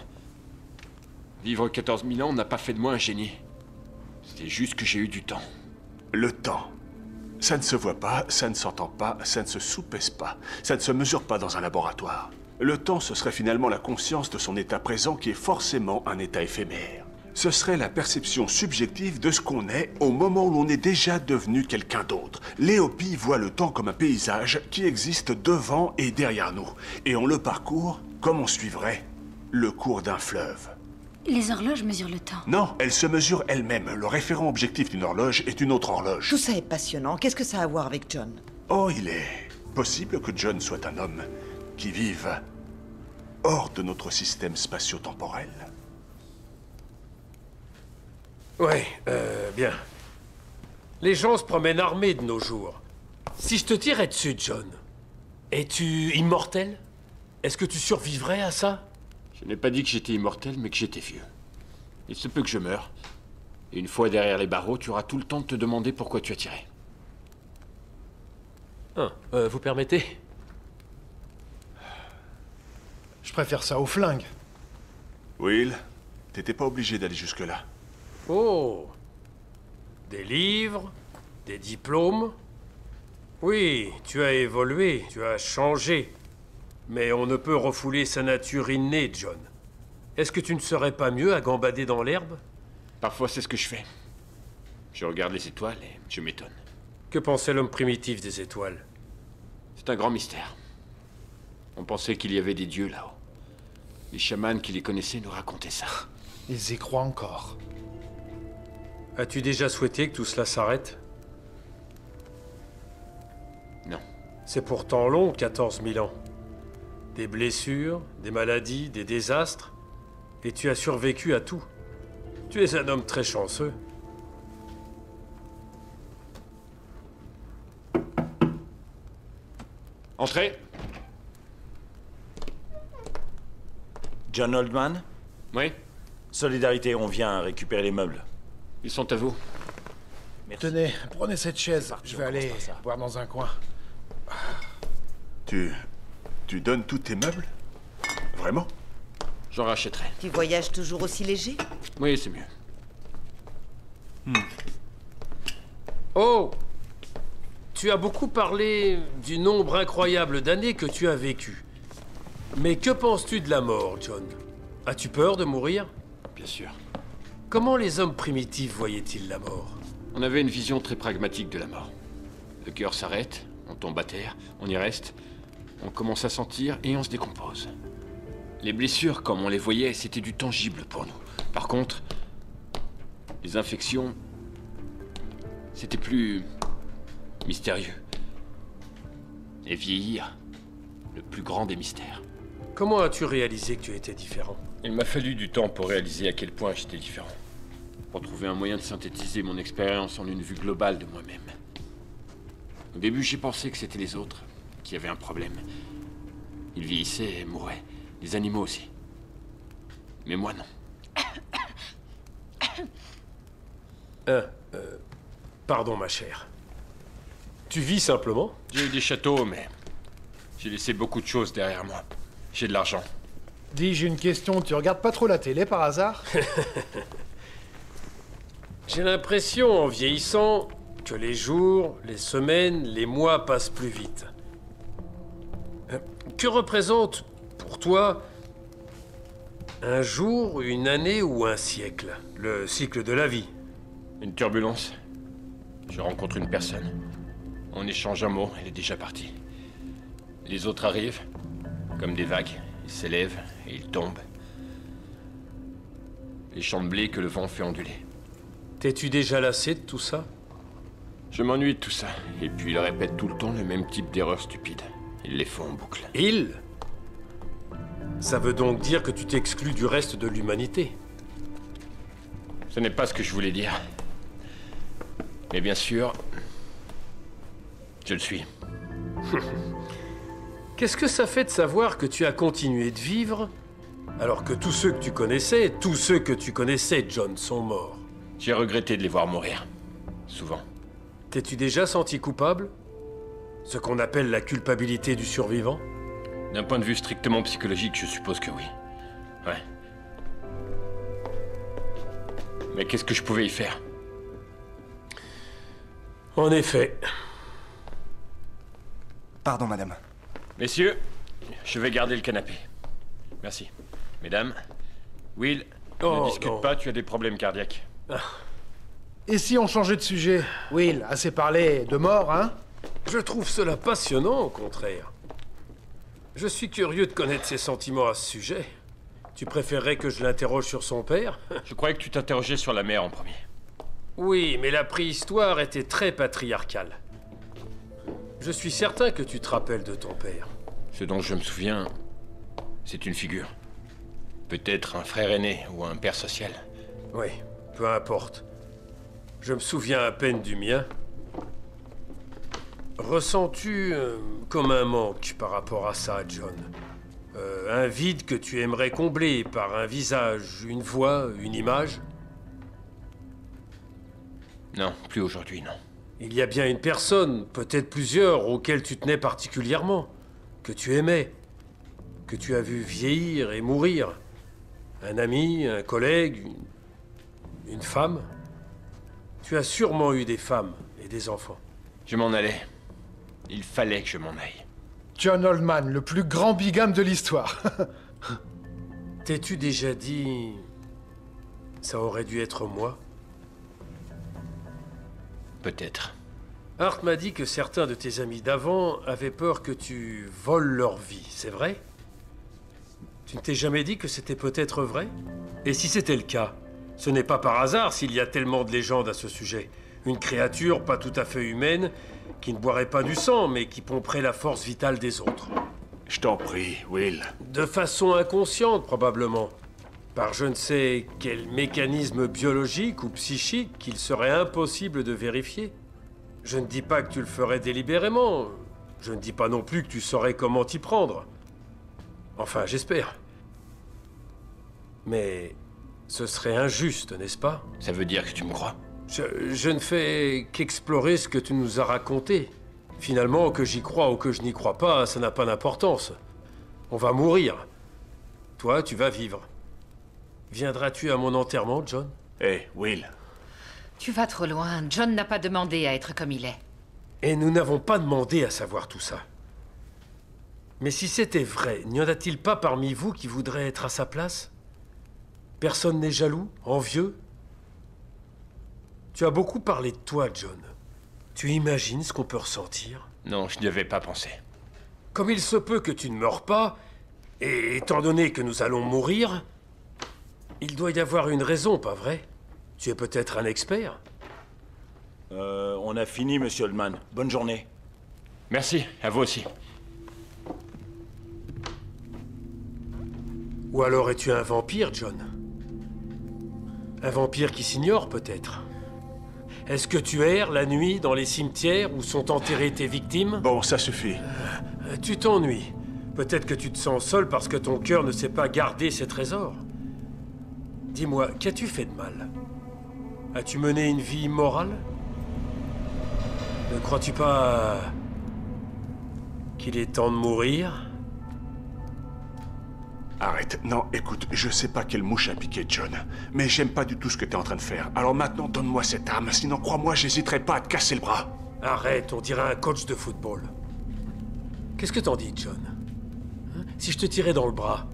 Vivre 14 000 ans n'a pas fait de moi un génie. C'est juste que j'ai eu du temps. Le temps. Ça ne se voit pas, ça ne s'entend pas, ça ne se soupèse pas, ça ne se mesure pas dans un laboratoire. Le temps, ce serait finalement la conscience de son état présent qui est forcément un état éphémère. Ce serait la perception subjective de ce qu'on est au moment où l'on est déjà devenu quelqu'un d'autre. Léopie voit le temps comme un paysage qui existe devant et derrière nous. Et on le parcourt comme on suivrait le cours d'un fleuve. Les horloges mesurent le temps. Non, elle se mesure elle-même. Le référent objectif d'une horloge est une autre horloge. Tout ça est passionnant. Qu'est-ce que ça a à voir avec John? Oh, il est possible que John soit un homme qui vive hors de notre système spatio-temporel. Ouais, bien. Les gens se promènent armés de nos jours. Si je te tirais dessus, John, es-tu immortel? Est-ce que tu survivrais à ça? Je n'ai pas dit que j'étais immortel, mais que j'étais vieux. Il se peut que je meure. Et une fois derrière les barreaux, tu auras tout le temps de te demander pourquoi tu as tiré. Vous permettez? Je préfère ça au flingue. Will, t'étais pas obligé d'aller jusque-là. Oh! Des livres, des diplômes. Oui, tu as évolué, tu as changé. Mais on ne peut refouler sa nature innée, John. Est-ce que tu ne serais pas mieux à gambader dans l'herbe? Parfois, c'est ce que je fais. Je regarde les étoiles et je m'étonne. Que pensait l'homme primitif des étoiles? C'est un grand mystère. On pensait qu'il y avait des dieux là-haut. Les chamans qui les connaissaient nous racontaient ça. Ils y croient encore. As-tu déjà souhaité que tout cela s'arrête? Non. C'est pourtant long, 14 000 ans. Des blessures, des maladies, des désastres. Et tu as survécu à tout. Tu es un homme très chanceux. Entrez. John Oldman? Oui, Solidarité, on vient récupérer les meubles. ils sont à vous. Merci. Tenez, prenez cette chaise. parti, Je vais on aller commence par ça. boire dans un coin. Tu donnes tous tes meubles? Vraiment? J'en rachèterai. Tu voyages toujours aussi léger? Oui, c'est mieux. Oh! Tu as beaucoup parlé du nombre incroyable d'années que tu as vécu. Mais que penses-tu de la mort, John? As-tu peur de mourir? Bien sûr. Comment les hommes primitifs voyaient-ils la mort? On avait une vision très pragmatique de la mort. Le cœur s'arrête, on tombe à terre, on y reste, on commence à sentir et on se décompose. Les blessures, comme on les voyait, c'était du tangible pour nous. Par contre, les infections, c'était plus mystérieux. Et vieillir, le plus grand des mystères. Comment as-tu réalisé que tu étais différent? Il m'a fallu du temps pour réaliser à quel point j'étais différent. Pour trouver un moyen de synthétiser mon expérience en une vue globale de moi-même. Au début, j'ai pensé que c'était les autres qui avaient un problème. Ils vieillissaient et mouraient. Les animaux aussi. Mais moi, non. Pardon, ma chère. Tu vis simplement? J'ai eu des châteaux, mais j'ai laissé beaucoup de choses derrière moi. J'ai de l'argent. Dis, j'ai une question. Tu regardes pas trop la télé par hasard? J'ai l'impression, en vieillissant, que les jours, les semaines, les mois passent plus vite. Que représente, pour toi, un jour, une année ou un siècle? Le cycle de la vie. Une turbulence. Je rencontre une personne. On échange un mot, elle est déjà partie. Les autres arrivent, comme des vagues. Ils s'élèvent et ils tombent. Les champs de blé que le vent fait onduler. T'es-tu déjà lassé de tout ça? Je m'ennuie de tout ça. Et puis ils répètent tout le temps le même type d'erreurs stupides. Ils les font en boucle. Il? Ça veut donc dire que tu t'exclus du reste de l'humanité. Ce n'est pas ce que je voulais dire. Mais bien sûr, je le suis. Qu'est-ce que ça fait de savoir que tu as continué de vivre alors que tous ceux que tu connaissais, John, sont morts? J'ai regretté de les voir mourir. Souvent. T'es-tu déjà senti coupable? Ce qu'on appelle la culpabilité du survivant? D'un point de vue strictement psychologique, je suppose que oui. Ouais. Mais qu'est-ce que je pouvais y faire? En effet. Pardon, madame. Messieurs, je vais garder le canapé. Merci. Mesdames, Will, Ne discute pas, tu as des problèmes cardiaques. Et si on changeait de sujet? Will, assez parlé de mort, hein? Je trouve cela passionnant, au contraire. Je suis curieux de connaître ses sentiments à ce sujet. Tu préférerais que je l'interroge sur son père? Je croyais que tu t'interrogeais sur la mère en premier. Oui, mais la préhistoire était très patriarcale. Je suis certain que tu te rappelles de ton père. Ce dont je me souviens, c'est une figure. Peut-être un frère aîné ou un père social. Oui, peu importe. Je me souviens à peine du mien. Ressens-tu comme un manque par rapport à ça, John? Un vide que tu aimerais combler par un visage, une voix, une image? Non, plus aujourd'hui, non. Il y a bien une personne, peut-être plusieurs, auxquelles tu tenais particulièrement, que tu aimais, que tu as vu vieillir et mourir. Un ami, un collègue, une femme. Tu as sûrement eu des femmes et des enfants. Je m'en allais. Il fallait que je m'en aille. John Oldman, le plus grand bigame de l'histoire. T'es-tu déjà dit... ça aurait dû être moi? Peut-être. Hart m'a dit que certains de tes amis d'avant avaient peur que tu voles leur vie, c'est vrai? Tu ne t'es jamais dit que c'était peut-être vrai? Et si c'était le cas, ce n'est pas par hasard s'il y a tellement de légendes à ce sujet. Une créature pas tout à fait humaine, qui ne boirait pas du sang, mais qui pomperait la force vitale des autres. Je t'en prie, Will. De façon inconsciente, probablement. Par je ne sais quel mécanisme biologique ou psychique qu'il serait impossible de vérifier. Je ne dis pas que tu le ferais délibérément. Je ne dis pas non plus que tu saurais comment t'y prendre. Enfin, j'espère. Mais ce serait injuste, n'est-ce pas? Ça veut dire que tu me crois? Je ne fais qu'explorer ce que tu nous as raconté. Finalement, que j'y crois ou que je n'y crois pas, ça n'a pas d'importance. On va mourir. Toi, tu vas vivre. Viendras-tu à mon enterrement, John? Hé, Will. Tu vas trop loin. John n'a pas demandé à être comme il est. Et nous n'avons pas demandé à savoir tout ça. Mais si c'était vrai, n'y en a-t-il pas parmi vous qui voudrait être à sa place? Personne n'est jaloux, envieux? Tu as beaucoup parlé de toi, John. Tu imagines ce qu'on peut ressentir? Non, je n'y avais pas pensé. Comme il se peut que tu ne meurs pas, et étant donné que nous allons mourir, il doit y avoir une raison, pas vrai? Tu es peut-être un expert? On a fini, monsieur Oldman. Bonne journée. Merci, à vous aussi. Ou alors es-tu un vampire, John? Un vampire qui s'ignore, peut-être? Est-ce que tu erres la nuit dans les cimetières où sont enterrées tes victimes? Bon, ça suffit. Tu t'ennuies. Peut-être que tu te sens seul parce que ton cœur ne sait pas garder ses trésors. Dis-moi, qu'as-tu fait de mal? As-tu mené une vie immorale? Ne crois-tu pas qu'il est temps de mourir? Arrête. Non, écoute, je sais pas quelle mouche a piqué John, mais j'aime pas du tout ce que t'es en train de faire. Alors maintenant, donne-moi cette arme, sinon crois-moi, j'hésiterai pas à te casser le bras. Arrête, on dirait un coach de football. Qu'est-ce que t'en dis, John? Hein? Si je te tirais dans le bras,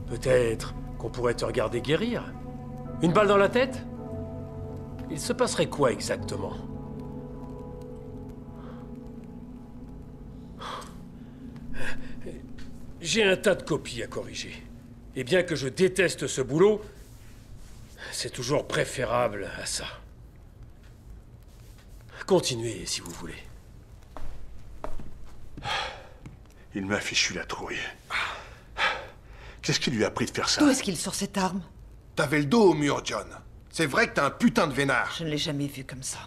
peut-être qu'on pourrait te regarder guérir? Une balle dans la tête? Il se passerait quoi exactement? J'ai un tas de copies à corriger. Et bien que je déteste ce boulot, c'est toujours préférable à ça. Continuez si vous voulez. Il m'a fichu la trouille. Qu'est-ce qui lui a pris de faire ça? D'où est-ce qu'il sort cette arme? T'avais le dos au mur, John. C'est vrai que t'as un putain de vénard. Je ne l'ai jamais vu comme ça.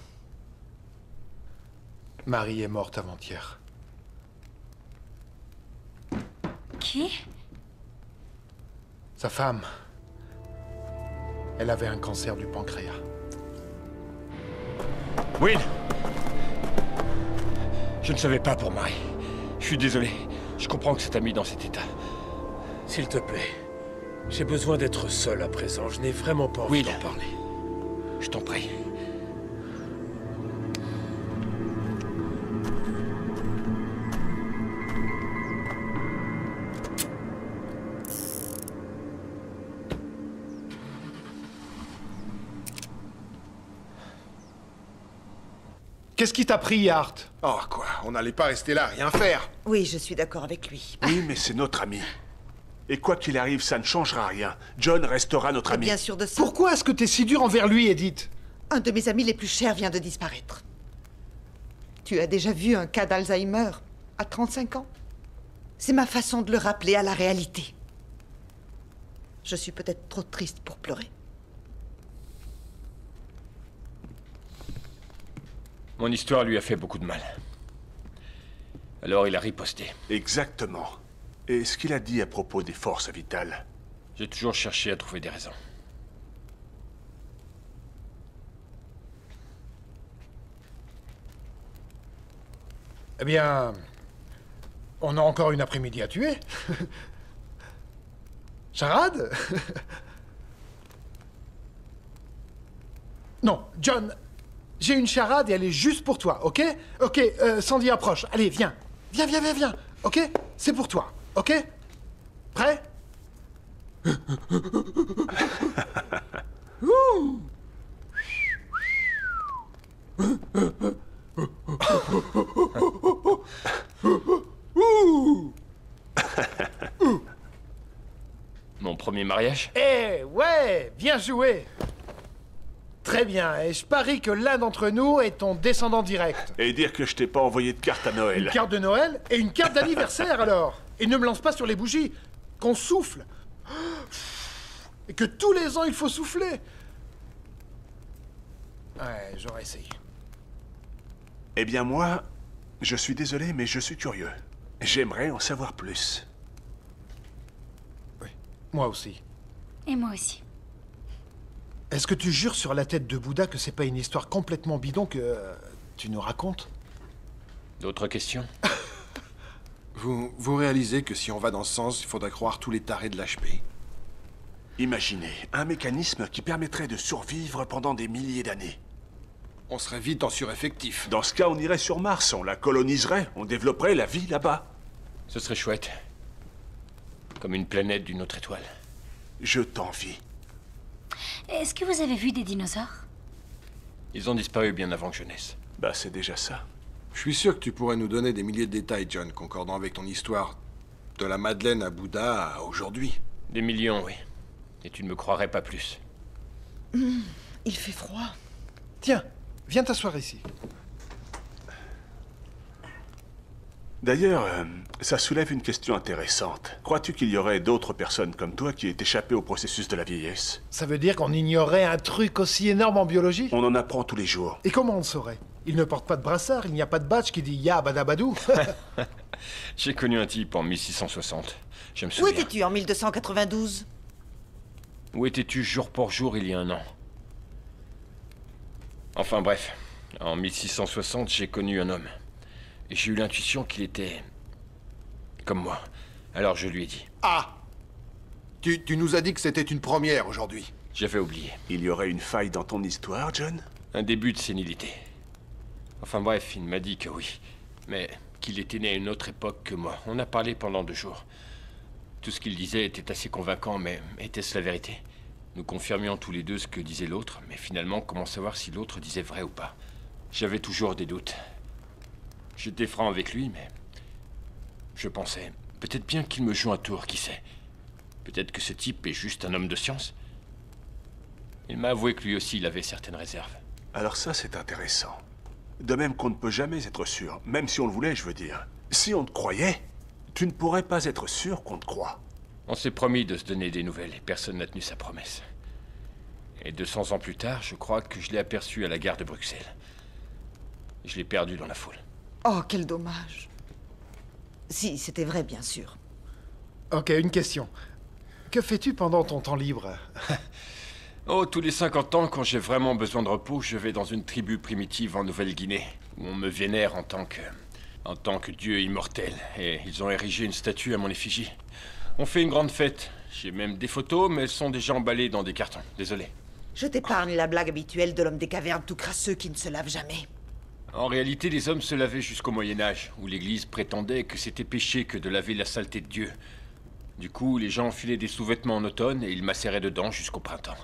Marie est morte avant-hier. Qui? Sa femme. Elle avait un cancer du pancréas. Will! Je ne savais pas pour Marie. Je suis désolé. Je comprends que ça t'a mis dans cet état. S'il te plaît, j'ai besoin d'être seul à présent. Je n'ai vraiment pas envie Will, d'en parler. Je t'en prie. Qu'est-ce qui t'a pris, Art? Oh, quoi, on n'allait pas rester là, rien faire. Oui, je suis d'accord avec lui. Oui, mais c'est notre ami. Et quoi qu'il arrive, ça ne changera rien. John restera notre ami. Bien sûr de ça. Pourquoi est-ce que t'es si dur envers lui, Edith? Un de mes amis les plus chers vient de disparaître. Tu as déjà vu un cas d'Alzheimer à 35 ans? C'est ma façon de le rappeler à la réalité. Je suis peut-être trop triste pour pleurer. Mon histoire lui a fait beaucoup de mal. Alors il a riposté. Exactement. Et ce qu'il a dit à propos des forces vitales? J'ai toujours cherché à trouver des raisons. Eh bien... On a encore une après-midi à tuer. Charade? Non, John, j'ai une charade et elle est juste pour toi, ok? Ok, Sandy approche. Allez, viens. Viens, ok? C'est pour toi, ok? Prêt? Mon premier mariage? Eh, ouais, bien joué. Très bien, et je parie que l'un d'entre nous est ton descendant direct. Et dire que je t'ai pas envoyé de carte à Noël. Une carte de Noël et une carte d'anniversaire, alors. Et ne me lance pas sur les bougies. Qu'on souffle. Et que tous les ans, il faut souffler. Ouais, j'aurais essayé. Eh bien moi, je suis désolé, mais je suis curieux. J'aimerais en savoir plus. Oui, moi aussi. Et moi aussi. Est-ce que tu jures sur la tête de Bouddha que c'est pas une histoire complètement bidon que tu nous racontes? D'autres questions? Vous réalisez que si on va dans ce sens, il faudra croire tous les tarés de l'HP. Imaginez, un mécanisme qui permettrait de survivre pendant des milliers d'années. On serait vite en sureffectif. Dans ce cas, on irait sur Mars, on la coloniserait, on développerait la vie là-bas. Ce serait chouette. Comme une planète d'une autre étoile. Je t'envie. Est-ce que vous avez vu des dinosaures? Ils ont disparu bien avant que je naisse. Bah, c'est déjà ça. Je suis sûr que tu pourrais nous donner des milliers de détails, John, concordant avec ton histoire. De la Madeleine à Bouddha à aujourd'hui. Des millions, oui. Et tu ne me croirais pas plus. Il fait froid. Tiens, viens t'asseoir ici. D'ailleurs, ça soulève une question intéressante. Crois-tu qu'il y aurait d'autres personnes comme toi qui aient échappé au processus de la vieillesse? Ça veut dire qu'on ignorait un truc aussi énorme en biologie? On en apprend tous les jours. Et comment on le saurait? Il ne porte pas de brassard, il n'y a pas de badge qui dit ya badabadou. J'ai connu un type en 1660. Je me Où souviens. étais-tu en 1292? Où étais-tu jour pour jour il y a un an? Enfin bref, en 1660, j'ai connu un homme. Et j'ai eu l'intuition qu'il était... comme moi. Alors je lui ai dit. Ah! Tu nous as dit que c'était une première aujourd'hui. J'avais oublié. Il y aurait une faille dans ton histoire, John? Un début de sénilité. Enfin bref, il m'a dit que oui. Mais qu'il était né à une autre époque que moi. On a parlé pendant 2 jours. Tout ce qu'il disait était assez convaincant, mais était-ce la vérité? Nous confirmions tous les deux ce que disait l'autre, mais finalement, comment savoir si l'autre disait vrai ou pas? J'avais toujours des doutes. J'étais franc avec lui, mais... je pensais, peut-être bien qu'il me joue un tour, qui sait? Peut-être que ce type est juste un homme de science? Il m'a avoué que lui aussi, il avait certaines réserves. Alors ça, c'est intéressant. De même qu'on ne peut jamais être sûr, même si on le voulait, je veux dire. Si on te croyait, tu ne pourrais pas être sûr qu'on te croit. On s'est promis de se donner des nouvelles, et personne n'a tenu sa promesse. Et 200 ans plus tard, je crois que je l'ai aperçu à la gare de Bruxelles. Je l'ai perdu dans la foule. Oh, quel dommage. Si, c'était vrai, bien sûr. Ok, une question. Que fais-tu pendant ton temps libre? Oh, tous les 50 ans, quand j'ai vraiment besoin de repos, je vais dans une tribu primitive en Nouvelle-Guinée, où on me vénère en tant que dieu immortel, et ils ont érigé une statue à mon effigie. On fait une grande fête. J'ai même des photos, mais elles sont déjà emballées dans des cartons. Désolé. Je t'épargne la blague habituelle de l'homme des cavernes tout crasseux qui ne se lave jamais. En réalité, les hommes se lavaient jusqu'au Moyen-Âge, où l'Église prétendait que c'était péché que de laver la saleté de Dieu. Du coup, les gens enfilaient des sous-vêtements en automne et ils macéraient dedans jusqu'au printemps.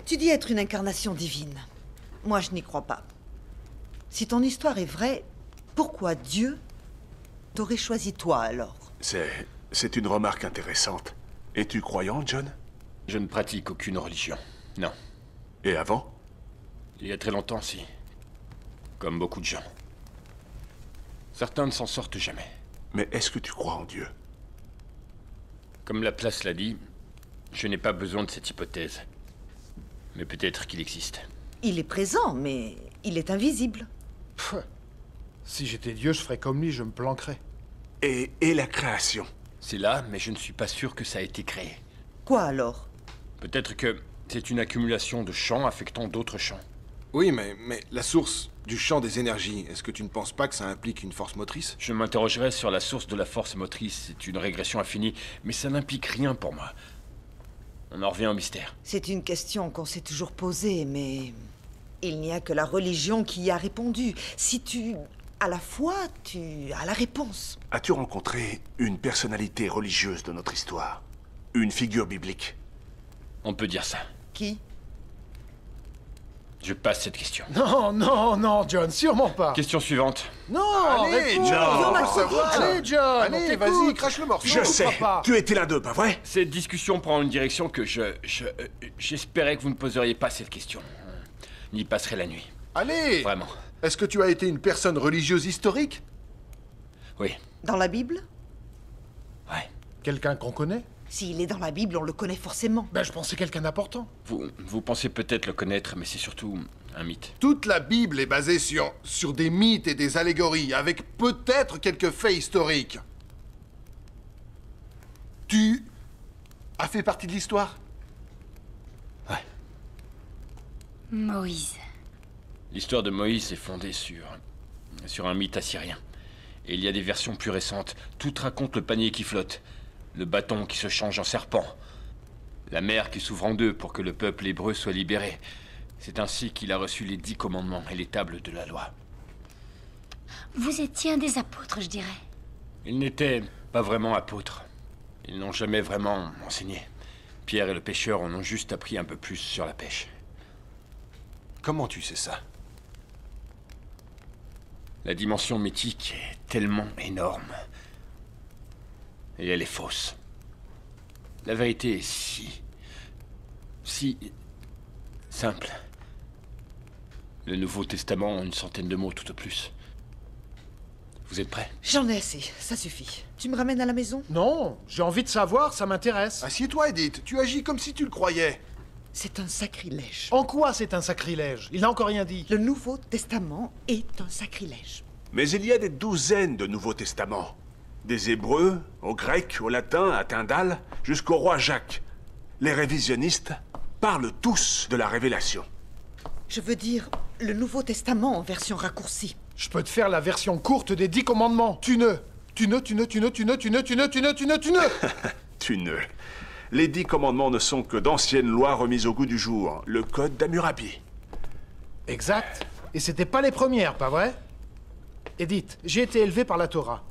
Tu dis être une incarnation divine. Moi, je n'y crois pas. Si ton histoire est vraie, pourquoi Dieu t'aurait choisi toi alors? C'est une remarque intéressante. Es-tu croyant, John? Je ne pratique aucune religion. Non. Et avant? Il y a très longtemps, si. Comme beaucoup de gens. Certains ne s'en sortent jamais. Mais est-ce que tu crois en Dieu? Comme la place l'a dit, je n'ai pas besoin de cette hypothèse. Mais peut-être qu'il existe. Il est présent, mais il est invisible. Pff, si j'étais Dieu, je ferais comme lui, je me planquerais. Et la création? C'est là, mais je ne suis pas sûr que ça a été créé. Quoi alors? Peut-être que c'est une accumulation de champs affectant d'autres champs. Oui, mais la source du champ des énergies, est-ce que tu ne penses pas que ça implique une force motrice? Je m'interrogerai sur la source de la force motrice. C'est une régression infinie, mais ça n'implique rien pour moi. On en revient au mystère. C'est une question qu'on s'est toujours posée, mais il n'y a que la religion qui y a répondu. Si tu as la foi, tu as la réponse. As-tu rencontré une personnalité religieuse de notre histoire? Une figure biblique? On peut dire ça. Qui? Je passe cette question. Non, non, non, John, sûrement pas. Question suivante. Non, Allez, réponds. John, On va faut savoir. Allez, John, Allez, on vas-y, t'écoute. crache le morceau. Je sais, pas. tu étais l'un d'eux, pas vrai? Cette discussion prend une direction que j'espérais que vous ne poseriez pas cette question. N'y passerai la nuit. Allez! Vraiment. Est-ce que tu as été une personne religieuse historique? Oui. Dans la Bible? Ouais. Quelqu'un qu'on connaît? S'il est dans la Bible, on le connaît forcément. Ben, je pensais quelqu'un d'important. Vous pensez peut-être le connaître, mais c'est surtout un mythe. Toute la Bible est basée sur des mythes et des allégories, avec peut-être quelques faits historiques. Tu as fait partie de l'histoire? Ouais. Moïse. L'histoire de Moïse est fondée sur un mythe assyrien. Et il y a des versions plus récentes. Toutes racontent le panier qui flotte, le bâton qui se change en serpent, la mer qui s'ouvre en deux pour que le peuple hébreu soit libéré. C'est ainsi qu'il a reçu les 10 commandements et les tables de la loi. Vous étiez un des apôtres, je dirais. Ils n'étaient pas vraiment apôtres. Ils n'ont jamais vraiment enseigné. Pierre et le pêcheur en ont juste appris un peu plus sur la pêche. Comment tu sais ça? La dimension mythique est tellement énorme. Et elle est fausse. La vérité est si simple. Le Nouveau Testament en une centaine de mots tout au plus. Vous êtes prêts? J'en ai assez, ça suffit. Tu me ramènes à la maison? Non, j'ai envie de savoir, ça m'intéresse. Assieds-toi, Edith. Tu agis comme si tu le croyais. C'est un sacrilège. En quoi c'est un sacrilège? Il n'a encore rien dit. Le Nouveau Testament est un sacrilège. Mais il y a des douzaines de Nouveaux Testaments. Des Hébreux, aux Grecs, aux Latins, à Tyndale, jusqu'au roi Jacques. Les révisionnistes parlent tous de la révélation. Je veux dire, le Nouveau Testament en version raccourcie. Je peux te faire la version courte des 10 commandements. Tu ne. Les 10 commandements ne sont que d'anciennes lois remises au goût du jour. Le code d'Hammurabi. Exact. Et c'était pas les premières, pas vrai? Edith, j'ai été élevé par la Torah.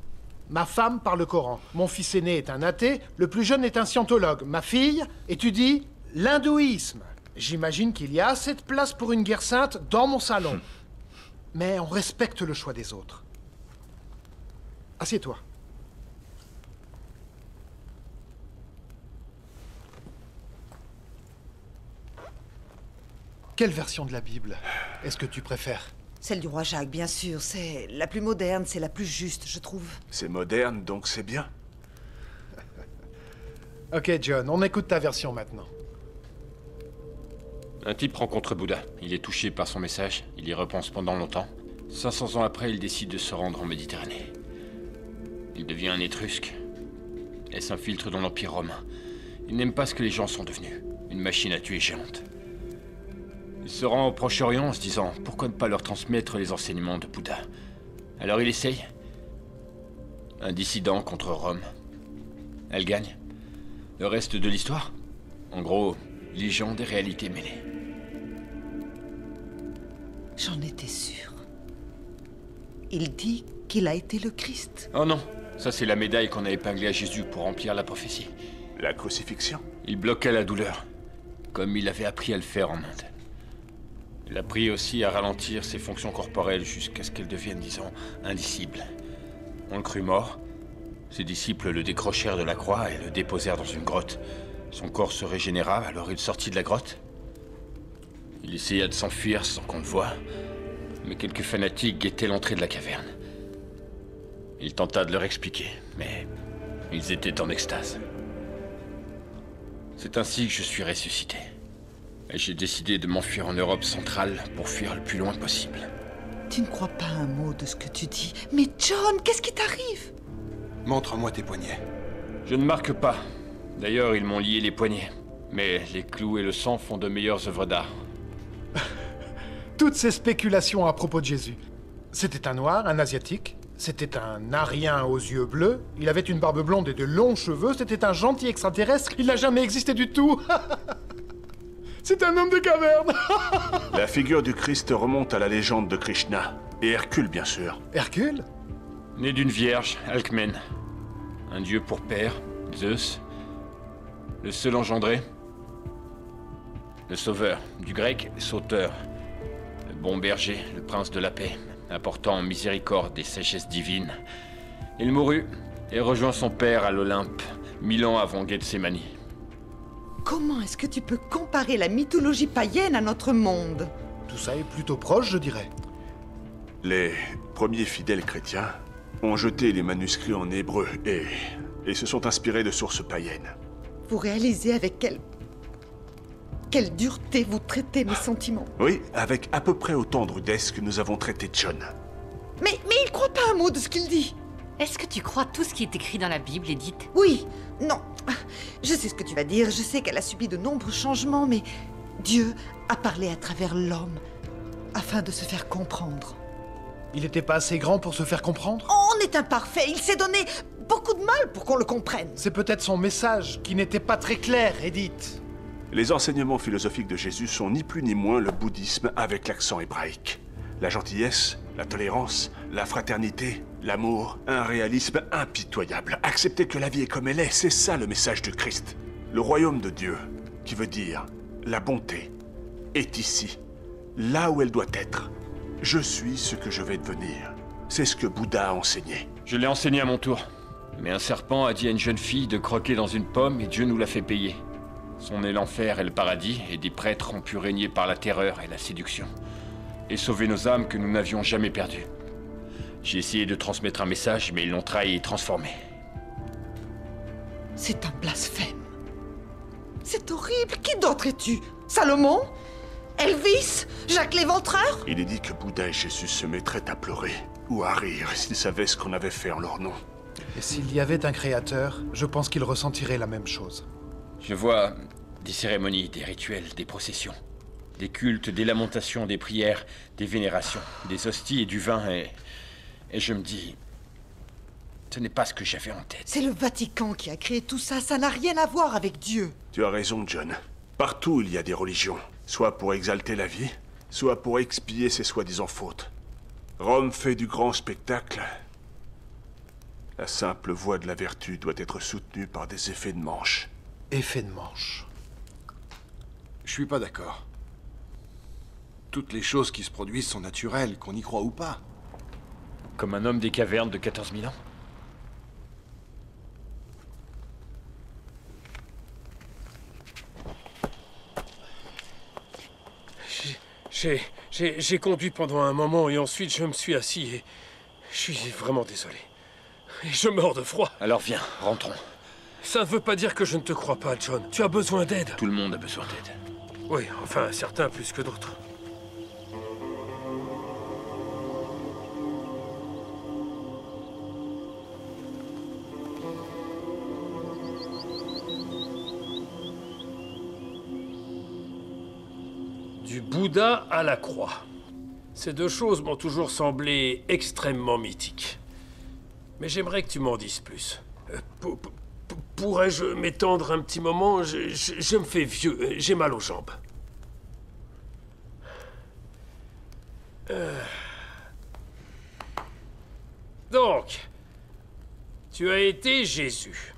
Ma femme par le Coran. Mon fils aîné est un athée, le plus jeune est un scientologue. Ma fille étudie l'hindouisme. J'imagine qu'il y a assez de place pour une guerre sainte dans mon salon. Mais on respecte le choix des autres. Assieds-toi. Quelle version de la Bible est-ce que tu préfères? Celle du roi Jacques, bien sûr. C'est la plus moderne, c'est la plus juste, je trouve. C'est moderne, donc c'est bien. Ok, John, on écoute ta version maintenant. Un type rencontre Bouddha. Il est touché par son message. Il y repense pendant longtemps. 500 ans après, il décide de se rendre en Méditerranée. Il devient un Étrusque et s'infiltre dans l'Empire romain. Il n'aime pas ce que les gens sont devenus. Une machine à tuer géante. Il se rend au Proche-Orient en se disant « Pourquoi ne pas leur transmettre les enseignements de Bouddha ?» Alors il essaye. Un dissident contre Rome. Elle gagne. Le reste de l'histoire? En gros, légende et réalité mêlées. J'en étais sûre. Il dit qu'il a été le Christ. Oh non, ça c'est la médaille qu'on a épinglée à Jésus pour remplir la prophétie. La crucifixion? Il bloqua la douleur, comme il avait appris à le faire en Inde. Il a appris aussi à ralentir ses fonctions corporelles jusqu'à ce qu'elles deviennent, disons, indicibles. On le crut mort. Ses disciples le décrochèrent de la croix et le déposèrent dans une grotte. Son corps se régénéra, alors il sortit de la grotte. Il essaya de s'enfuir sans qu'on le voie, mais quelques fanatiques guettaient l'entrée de la caverne. Il tenta de leur expliquer, mais ils étaient en extase. C'est ainsi que je suis ressuscité. Et j'ai décidé de m'enfuir en Europe centrale pour fuir le plus loin possible. Tu ne crois pas un mot de ce que tu dis. Mais John, qu'est-ce qui t'arrive? Montre-moi tes poignets. Je ne marque pas. D'ailleurs, ils m'ont lié les poignets. Mais les clous et le sang font de meilleures œuvres d'art. Toutes ces spéculations à propos de Jésus. C'était un noir, un asiatique. C'était un arien aux yeux bleus. Il avait une barbe blonde et de longs cheveux. C'était un gentil extraterrestre. Il n'a jamais existé du tout. C'est un homme de caverne. La figure du Christ remonte à la légende de Krishna. Et Hercule, bien sûr. Hercule? Né d'une vierge, Alcmène. Un dieu pour père, Zeus. Le seul engendré. Le sauveur, du grec, sauteur. Le bon berger, le prince de la paix, apportant miséricorde et sagesse divine. Il mourut et rejoint son père à l'Olympe, 1000 ans avant Gethsémani. Comment est-ce que tu peux comparer la mythologie païenne à notre monde? Tout ça est plutôt proche, je dirais. Les premiers fidèles chrétiens ont jeté les manuscrits en hébreu et se sont inspirés de sources païennes. Vous réalisez avec quelle dureté vous traitez mes sentiments. Oui, avec à peu près autant de rudesse que nous avons traité John. Mais il croit pas un mot de ce qu'il dit. Est-ce que tu crois tout ce qui est écrit dans la Bible, Edith? Oui, non. Je sais ce que tu vas dire, je sais qu'elle a subi de nombreux changements, mais Dieu a parlé à travers l'homme afin de se faire comprendre. Il n'était pas assez grand pour se faire comprendre? On est imparfait, il s'est donné beaucoup de mal pour qu'on le comprenne. C'est peut-être son message qui n'était pas très clair, Edith. Les enseignements philosophiques de Jésus sont ni plus ni moins le bouddhisme avec l'accent hébraïque. La gentillesse, la tolérance, la fraternité, l'amour, un réalisme impitoyable. Accepter que la vie est comme elle est, c'est ça le message du Christ. Le royaume de Dieu, qui veut dire la bonté, est ici, là où elle doit être. Je suis ce que je vais devenir. C'est ce que Bouddha a enseigné. Je l'ai enseigné à mon tour. Mais un serpent a dit à une jeune fille de croquer dans une pomme et Dieu nous l'a fait payer. Son est l'enfer et le paradis, et des prêtres ont pu régner par la terreur et la séduction. Et sauver nos âmes que nous n'avions jamais perdues. J'ai essayé de transmettre un message, mais ils l'ont trahi et transformé. C'est un blasphème. C'est horrible. Qui d'autre es-tu? Salomon? Elvis? Jacques l'Éventreur? Il est dit que Bouddha et Jésus se mettraient à pleurer ou à rire s'ils savaient ce qu'on avait fait en leur nom. Et s'il y avait un créateur, je pense qu'il ressentirait la même chose. Je vois des cérémonies, des rituels, des processions, des cultes, des lamentations, des prières, des vénérations, des hosties et du vin, et je me dis... Ce n'est pas ce que j'avais en tête. C'est le Vatican qui a créé tout ça, ça n'a rien à voir avec Dieu. Tu as raison, John. Partout il y a des religions, soit pour exalter la vie, soit pour expier ses soi-disant fautes. Rome fait du grand spectacle. La simple voie de la vertu doit être soutenue par des effets de manche. Effet de manche. Je suis pas d'accord. Toutes les choses qui se produisent sont naturelles, qu'on y croit ou pas. Comme un homme des cavernes de 14 000 ans. J'ai conduit pendant un moment et ensuite je me suis assis et... Je suis vraiment désolé. Et je meurs de froid. Alors viens, rentrons. Ça ne veut pas dire que je ne te crois pas, John. Tu as besoin d'aide. Tout le monde a besoin d'aide. Oui, enfin, certains plus que d'autres. Du Bouddha à la croix. Ces deux choses m'ont toujours semblé extrêmement mythiques. Mais j'aimerais que tu m'en dises plus. Pourrais-je m'étendre un petit moment? Je me fais vieux, j'ai mal aux jambes. Donc, tu as été Jésus.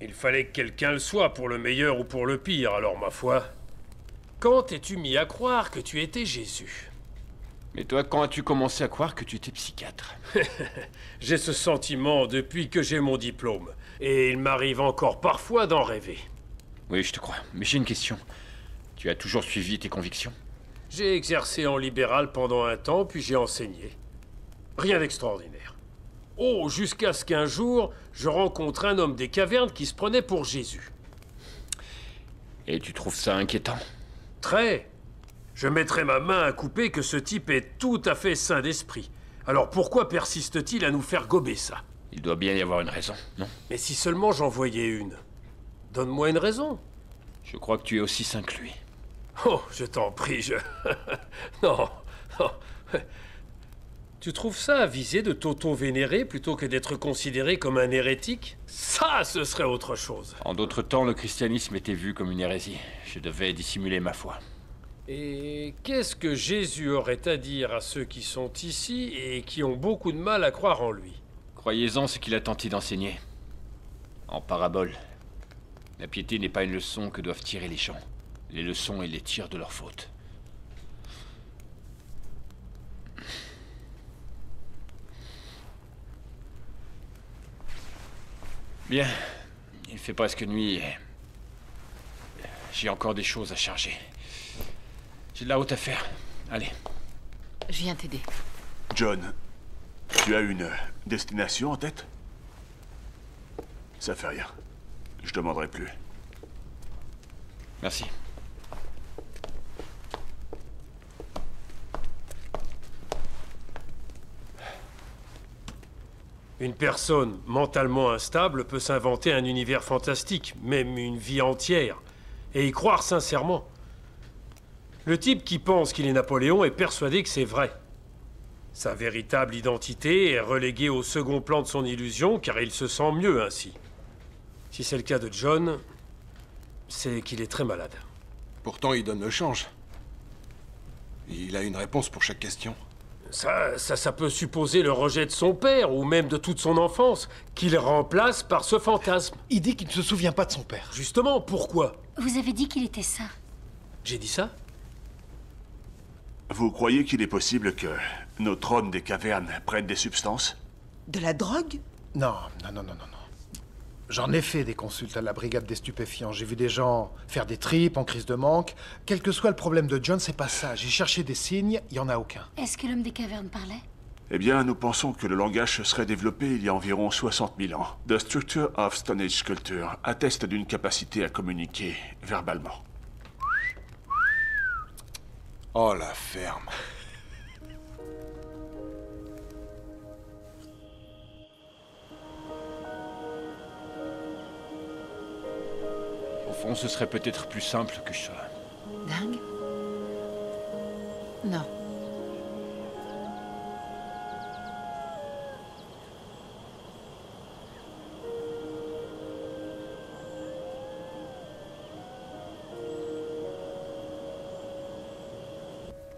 Il fallait que quelqu'un le soit, pour le meilleur ou pour le pire, alors ma foi, Quand t'es-tu mis à croire que tu étais Jésus? Mais toi, quand as-tu commencé à croire que tu étais psychiatre? J'ai ce sentiment depuis que j'ai mon diplôme. Et il m'arrive encore parfois d'en rêver. Oui, je te crois. Mais j'ai une question. Tu as toujours suivi tes convictions? J'ai exercé en libéral pendant un temps, puis j'ai enseigné. Rien d'extraordinaire. Oh, jusqu'à ce qu'un jour, je rencontre un homme des cavernes qui se prenait pour Jésus. Et tu trouves ça inquiétant? Très. Je mettrais ma main à couper que ce type est tout à fait sain d'esprit. Alors pourquoi persiste-t-il à nous faire gober ça? Il doit bien y avoir une raison, non? Mais si seulement j'en voyais une. Donne-moi une raison. Je crois que tu es aussi sain que lui. Oh, je t'en prie, je... Non, non. Tu trouves ça avisé de t'auto-vénérer plutôt que d'être considéré comme un hérétique? Ça, ce serait autre chose. En d'autres temps, le christianisme était vu comme une hérésie. Je devais dissimuler ma foi. Et qu'est-ce que Jésus aurait à dire à ceux qui sont ici et qui ont beaucoup de mal à croire en lui? Croyez-en ce qu'il a tenté d'enseigner. En parabole. La piété n'est pas une leçon que doivent tirer les gens. Les leçons, ils les tirent de leurs fautes. Bien. Il fait presque nuit et... j'ai encore des choses à charger. J'ai de la route à faire. Allez. Je viens t'aider. John, tu as une destination en tête? Ça fait rien. Je demanderai plus. Merci. Une personne mentalement instable peut s'inventer un univers fantastique, même une vie entière, et y croire sincèrement. Le type qui pense qu'il est Napoléon est persuadé que c'est vrai. Sa véritable identité est reléguée au second plan de son illusion, car il se sent mieux ainsi. Si c'est le cas de John, c'est qu'il est très malade. Pourtant, il donne le change. Il a une réponse pour chaque question. Ça peut supposer le rejet de son père, ou même de toute son enfance, qu'il remplace par ce fantasme. Il dit qu'il ne se souvient pas de son père. Justement, pourquoi? Vous avez dit qu'il était sain. J'ai dit ça? Vous croyez qu'il est possible que notre homme des cavernes prenne des substances? De la drogue? Non. J'en ai fait des consultes à la brigade des stupéfiants. J'ai vu des gens faire des tripes en crise de manque. Quel que soit le problème de John, c'est pas ça. J'ai cherché des signes, il y en a aucun. Est-ce que l'homme des cavernes parlait? Eh bien, nous pensons que le langage se serait développé il y a environ 60 000 ans. The Structure of Stone Age Culture atteste d'une capacité à communiquer verbalement. Oh, la ferme. Au fond, ce serait peut-être plus simple que ça. Dingue? Non.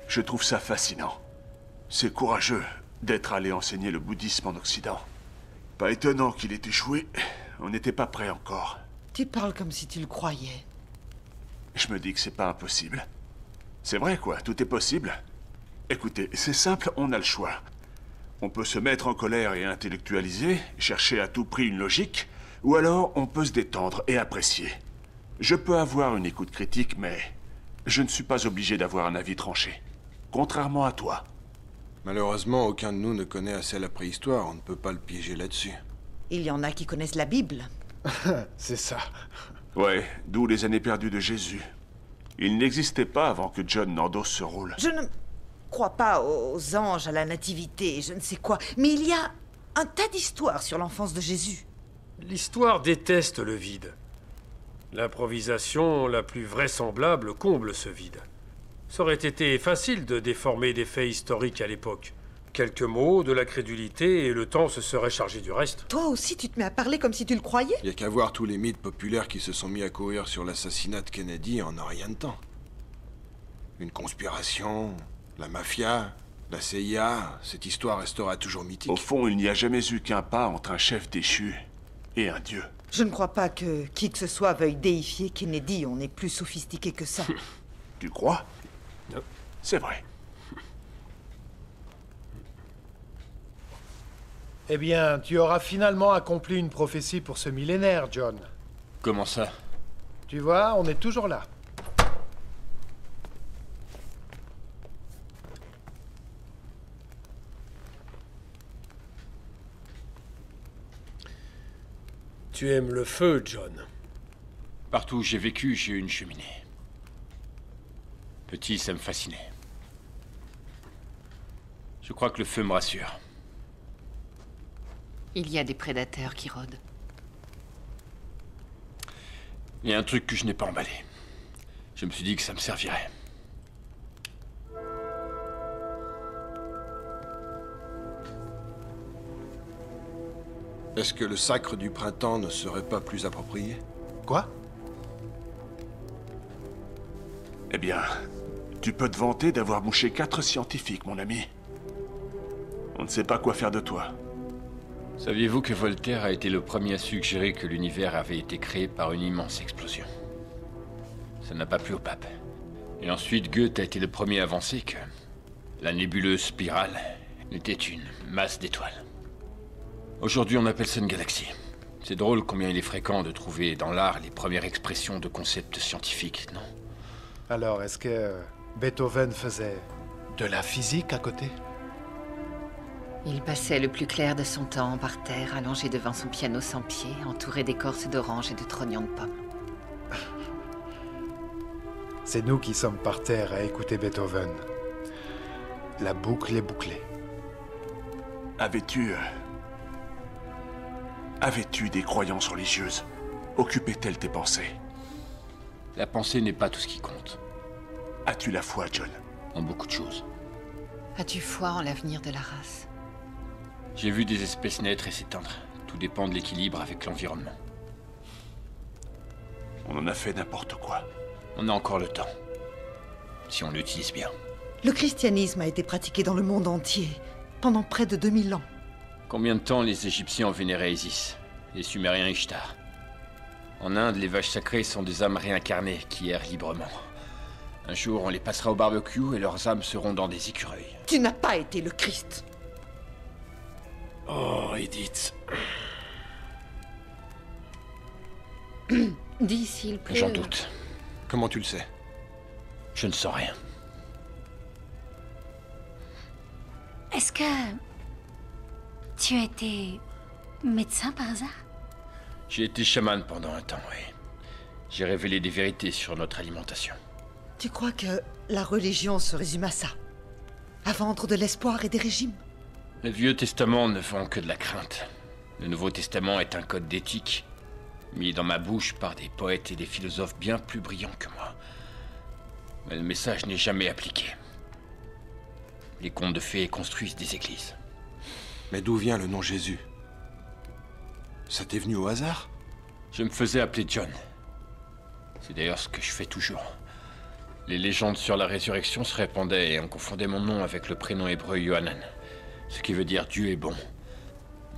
Je trouve ça fascinant. C'est courageux d'être allé enseigner le bouddhisme en Occident. Pas étonnant qu'il ait échoué. On n'était pas prêt encore. Tu parles comme si tu le croyais. Je me dis que c'est pas impossible. C'est vrai quoi, tout est possible. Écoutez, c'est simple, on a le choix. On peut se mettre en colère et intellectualiser, chercher à tout prix une logique, ou alors on peut se détendre et apprécier. Je peux avoir une écoute critique, mais je ne suis pas obligé d'avoir un avis tranché. Contrairement à toi. Malheureusement, aucun de nous ne connaît assez la préhistoire. On ne peut pas le piéger là-dessus. Il y en a qui connaissent la Bible. C'est ça. Ouais, d'où les années perdues de Jésus. Il n'existait pas avant que John n'endosse ce rôle. Je ne crois pas aux anges, à la nativité, je ne sais quoi. Mais il y a un tas d'histoires sur l'enfance de Jésus. L'histoire déteste le vide. L'improvisation la plus vraisemblable comble ce vide. Ça aurait été facile de déformer des faits historiques à l'époque. Quelques mots, de la crédulité, et le temps se serait chargé du reste. Toi aussi, tu te mets à parler comme si tu le croyais? Il y a qu'à voir tous les mythes populaires qui se sont mis à courir sur l'assassinat de Kennedy en un rien de temps. Une conspiration, la mafia, la CIA, cette histoire restera toujours mythique. Au fond, il n'y a jamais eu qu'un pas entre un chef déchu et un dieu. Je ne crois pas que qui que ce soit veuille déifier Kennedy. On est plus sophistiqué que ça. Tu crois? Non. C'est vrai. Eh bien, tu auras finalement accompli une prophétie pour ce millénaire, John. Comment ça? Tu vois, on est toujours là. Tu aimes le feu, John. Partout où j'ai vécu, j'ai eu une cheminée. Petit, ça me fascinait. Je crois que le feu me rassure. Il y a des prédateurs qui rôdent. Il y a un truc que je n'ai pas emballé. Je me suis dit que ça me servirait. Est-ce que le sacre du printemps ne serait pas plus approprié? Quoi? Eh bien, tu peux te vanter d'avoir mouché 4 scientifiques, mon ami. On ne sait pas quoi faire de toi. Saviez-vous que Voltaire a été le premier à suggérer que l'univers avait été créé par une immense explosion? Ça n'a pas plu au pape. Et ensuite, Goethe a été le premier à avancer que la nébuleuse spirale était une masse d'étoiles. Aujourd'hui, on appelle ça une galaxie. C'est drôle combien il est fréquent de trouver dans l'art les premières expressions de concepts scientifiques, non? Alors, est-ce que Beethoven faisait de la physique à côté? Il passait le plus clair de son temps par terre, allongé devant son piano sans pied, entouré d'écorces d'orange et de trognons de pommes. C'est nous qui sommes par terre à écouter Beethoven. La boucle est bouclée. Avais-tu des croyances religieuses? Occupaient-elles tes pensées? La pensée n'est pas tout ce qui compte. As-tu la foi, John? En beaucoup de choses. As-tu foi en l'avenir de la race? J'ai vu des espèces naître et s'éteindre. Tout dépend de l'équilibre avec l'environnement. On en a fait n'importe quoi. On a encore le temps. Si on l'utilise bien. Le christianisme a été pratiqué dans le monde entier pendant près de 2000 ans. Combien de temps les Égyptiens vénéraient Isis? Les Sumériens Ishtar? En Inde, les vaches sacrées sont des âmes réincarnées qui errent librement. Un jour, on les passera au barbecue et leurs âmes seront dans des écureuils. Tu n'as pas été le Christ. Oh, Edith. Dis s'il pleut. J'en doute. Comment tu le sais? Je ne sens rien. Est-ce que... tu as été médecin par hasard? J'ai été chaman pendant un temps, oui. J'ai révélé des vérités sur notre alimentation. Tu crois que la religion se résume à ça? À vendre de l'espoir et des régimes? Le Vieux Testament ne vend que de la crainte. Le Nouveau Testament est un code d'éthique, mis dans ma bouche par des poètes et des philosophes bien plus brillants que moi. Mais le message n'est jamais appliqué. Les contes de fées construisent des églises. Mais d'où vient le nom Jésus? Ça t'est venu au hasard? Je me faisais appeler John. C'est d'ailleurs ce que je fais toujours. Les légendes sur la résurrection se répandaient et on confondait mon nom avec le prénom hébreu Yohanan, ce qui veut dire Dieu est bon.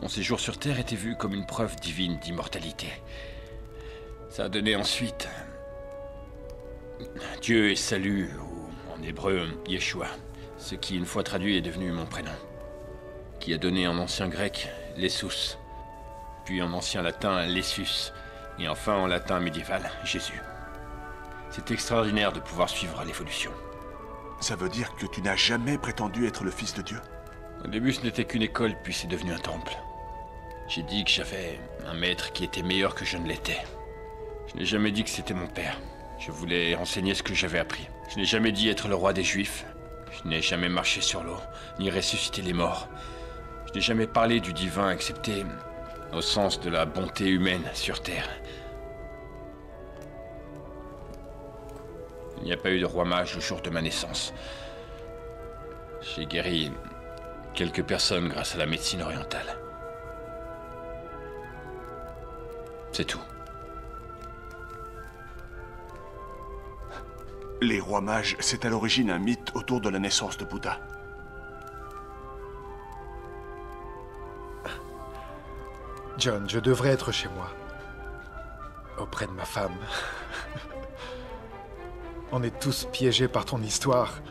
Mon séjour sur Terre était vu comme une preuve divine d'immortalité. Ça a donné ensuite Dieu et salut, ou en hébreu Yeshua, ce qui une fois traduit est devenu mon prénom, qui a donné en ancien grec Lessus, puis en ancien latin Lessus, et enfin en latin médiéval Jésus. C'est extraordinaire de pouvoir suivre l'évolution. Ça veut dire que tu n'as jamais prétendu être le fils de Dieu? Au début, ce n'était qu'une école, puis c'est devenu un temple. J'ai dit que j'avais un maître qui était meilleur que je ne l'étais. Je n'ai jamais dit que c'était mon père. Je voulais enseigner ce que j'avais appris. Je n'ai jamais dit être le roi des Juifs. Je n'ai jamais marché sur l'eau, ni ressuscité les morts. Je n'ai jamais parlé du divin, excepté au sens de la bonté humaine sur Terre. Il n'y a pas eu de roi mage le jour de ma naissance. J'ai guéri quelques personnes grâce à la médecine orientale. C'est tout. Les rois mages, c'est à l'origine un mythe autour de la naissance de Bouddha. John, je devrais être chez moi. Auprès de ma femme. On est tous piégés par ton histoire,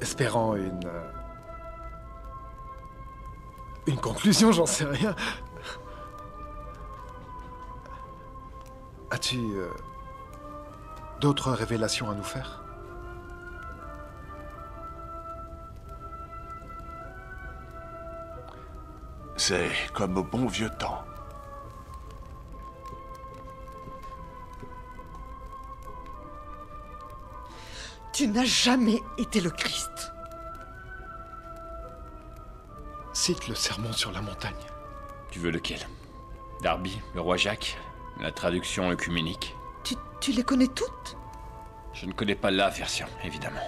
espérant une conclusion, j'en sais rien. As-tu d'autres révélations à nous faire? C'est comme au bon vieux temps. Tu n'as jamais été le Christ. Cite le sermon sur la montagne. Tu veux lequel? Darby, le roi Jacques, la traduction œcuménique? Tu les connais toutes? Je ne connais pas la version, évidemment.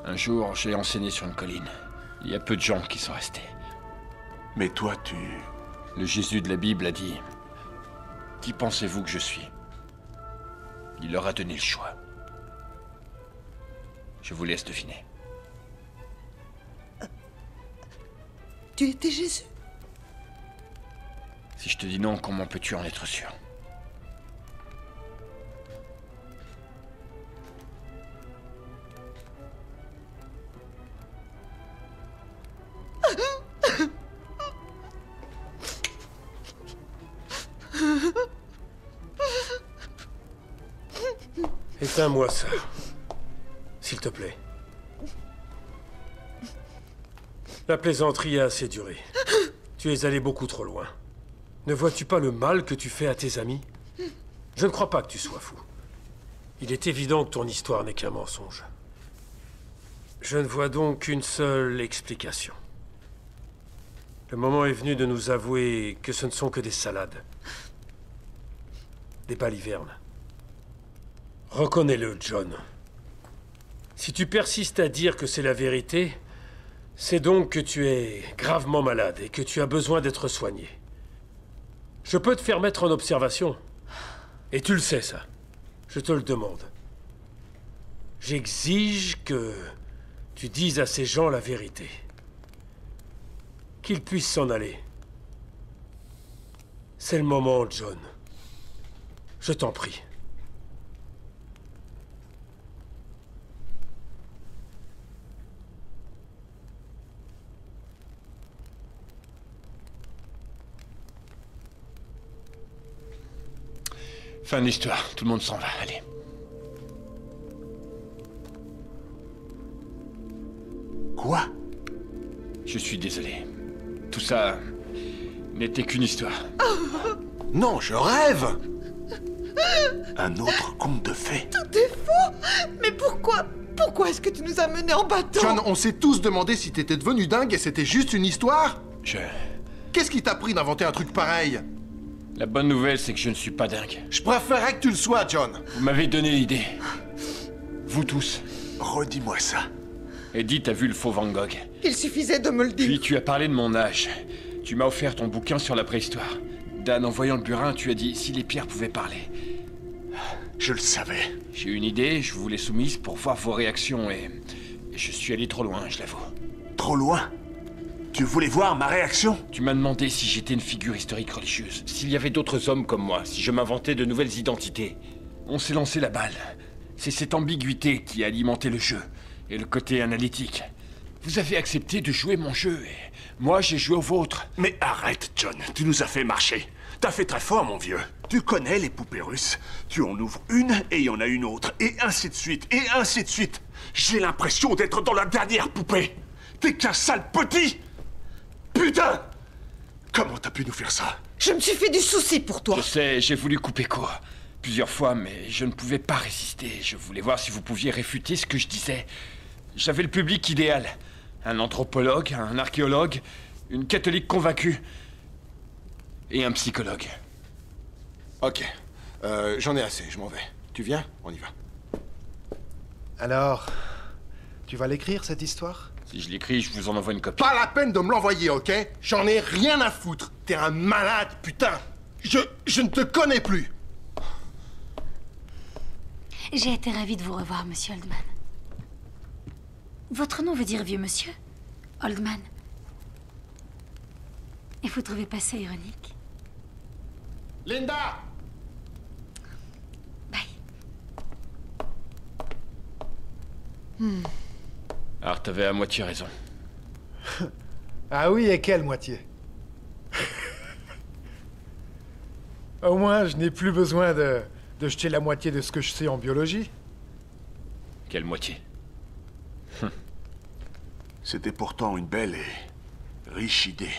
Un jour, j'ai enseigné sur une colline. Il y a peu de gens qui sont restés. Mais toi, Le Jésus de la Bible a dit... Qui pensez-vous que je suis? Il leur a donné le choix. Je vous laisse deviner. Tu étais Jésus? Si je te dis non, comment peux-tu en être sûr? Éteins-moi ça. S'il te plaît. La plaisanterie a assez duré. Tu es allé beaucoup trop loin. Ne vois-tu pas le mal que tu fais à tes amis? Je ne crois pas que tu sois fou. Il est évident que ton histoire n'est qu'un mensonge. Je ne vois donc qu'une seule explication. Le moment est venu de nous avouer que ce ne sont que des salades. Des balivernes. Reconnais-le, John. Si tu persistes à dire que c'est la vérité, c'est donc que tu es gravement malade et que tu as besoin d'être soigné. Je peux te faire mettre en observation. Et tu le sais, ça. Je te le demande. J'exige que tu dises à ces gens la vérité. Qu'ils puissent s'en aller. C'est le moment, John. Je t'en prie. Fin de l'histoire, tout le monde s'en va, allez. Quoi? Je suis désolé. Tout ça n'était qu'une histoire. Non, je rêve! Un autre conte de fées? Tout est faux! Mais pourquoi? Pourquoi est-ce que tu nous as menés en bateau? John, on s'est tous demandé si t'étais devenu dingue et c'était juste une histoire? Qu'est-ce qui t'a pris d'inventer un truc pareil? La bonne nouvelle, c'est que je ne suis pas dingue. Je préférerais que tu le sois, John. Vous m'avez donné l'idée. Vous tous. Redis-moi ça. Edith a vu le faux Van Gogh. Il suffisait de me le dire. Puis tu as parlé de mon âge. Tu m'as offert ton bouquin sur la préhistoire. Dan, en voyant le burin, tu as dit si les pierres pouvaient parler. Je le savais. J'ai eu une idée, je vous l'ai soumise pour voir vos réactions et je suis allé trop loin, je l'avoue. Trop loin? Tu voulais voir ma réaction? Tu m'as demandé si j'étais une figure historique religieuse, s'il y avait d'autres hommes comme moi, si je m'inventais de nouvelles identités. On s'est lancé la balle. C'est cette ambiguïté qui a alimenté le jeu, et le côté analytique. Vous avez accepté de jouer mon jeu, et moi j'ai joué au vôtre. Mais arrête, John, tu nous as fait marcher. T'as fait très fort, mon vieux. Tu connais les poupées russes. Tu en ouvres une, et il y en a une autre, et ainsi de suite, et ainsi de suite. J'ai l'impression d'être dans la dernière poupée. T'es qu'un sale petit! Putain! Comment t'as pu nous faire ça? Je me suis fait du souci pour toi. Je sais, j'ai voulu couper court. Plusieurs fois, mais je ne pouvais pas résister. Je voulais voir si vous pouviez réfuter ce que je disais. J'avais le public idéal. Un anthropologue, un archéologue, une catholique convaincue. Et un psychologue. Ok. J'en ai assez, je m'en vais. Tu viens? On y va. Alors, tu vas l'écrire, cette histoire? Si je l'écris, je vous en envoie une copie. Pas la peine de me l'envoyer, ok? J'en ai rien à foutre. T'es un malade, putain. Je ne te connais plus. J'ai été ravie de vous revoir, monsieur Oldman. Votre nom veut dire vieux monsieur, Oldman. Et vous trouvez pas ça ironique? Linda! Alors, t'avais à moitié raison. Ah oui, et quelle moitié? Au moins, je n'ai plus besoin de jeter la moitié de ce que je sais en biologie. Quelle moitié? C'était pourtant une belle et riche idée.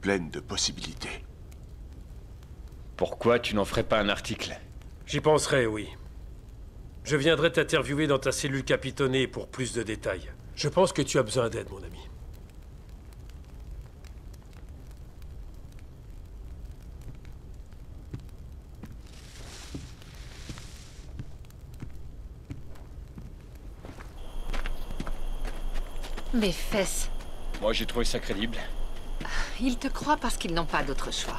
Pleine de possibilités. Pourquoi tu n'en ferais pas un article? J'y penserai, oui. Je viendrai t'interviewer dans ta cellule capitonnée pour plus de détails. Je pense que tu as besoin d'aide, mon ami. Mes fesses. Moi, j'ai trouvé ça crédible. Ils te croient parce qu'ils n'ont pas d'autre choix.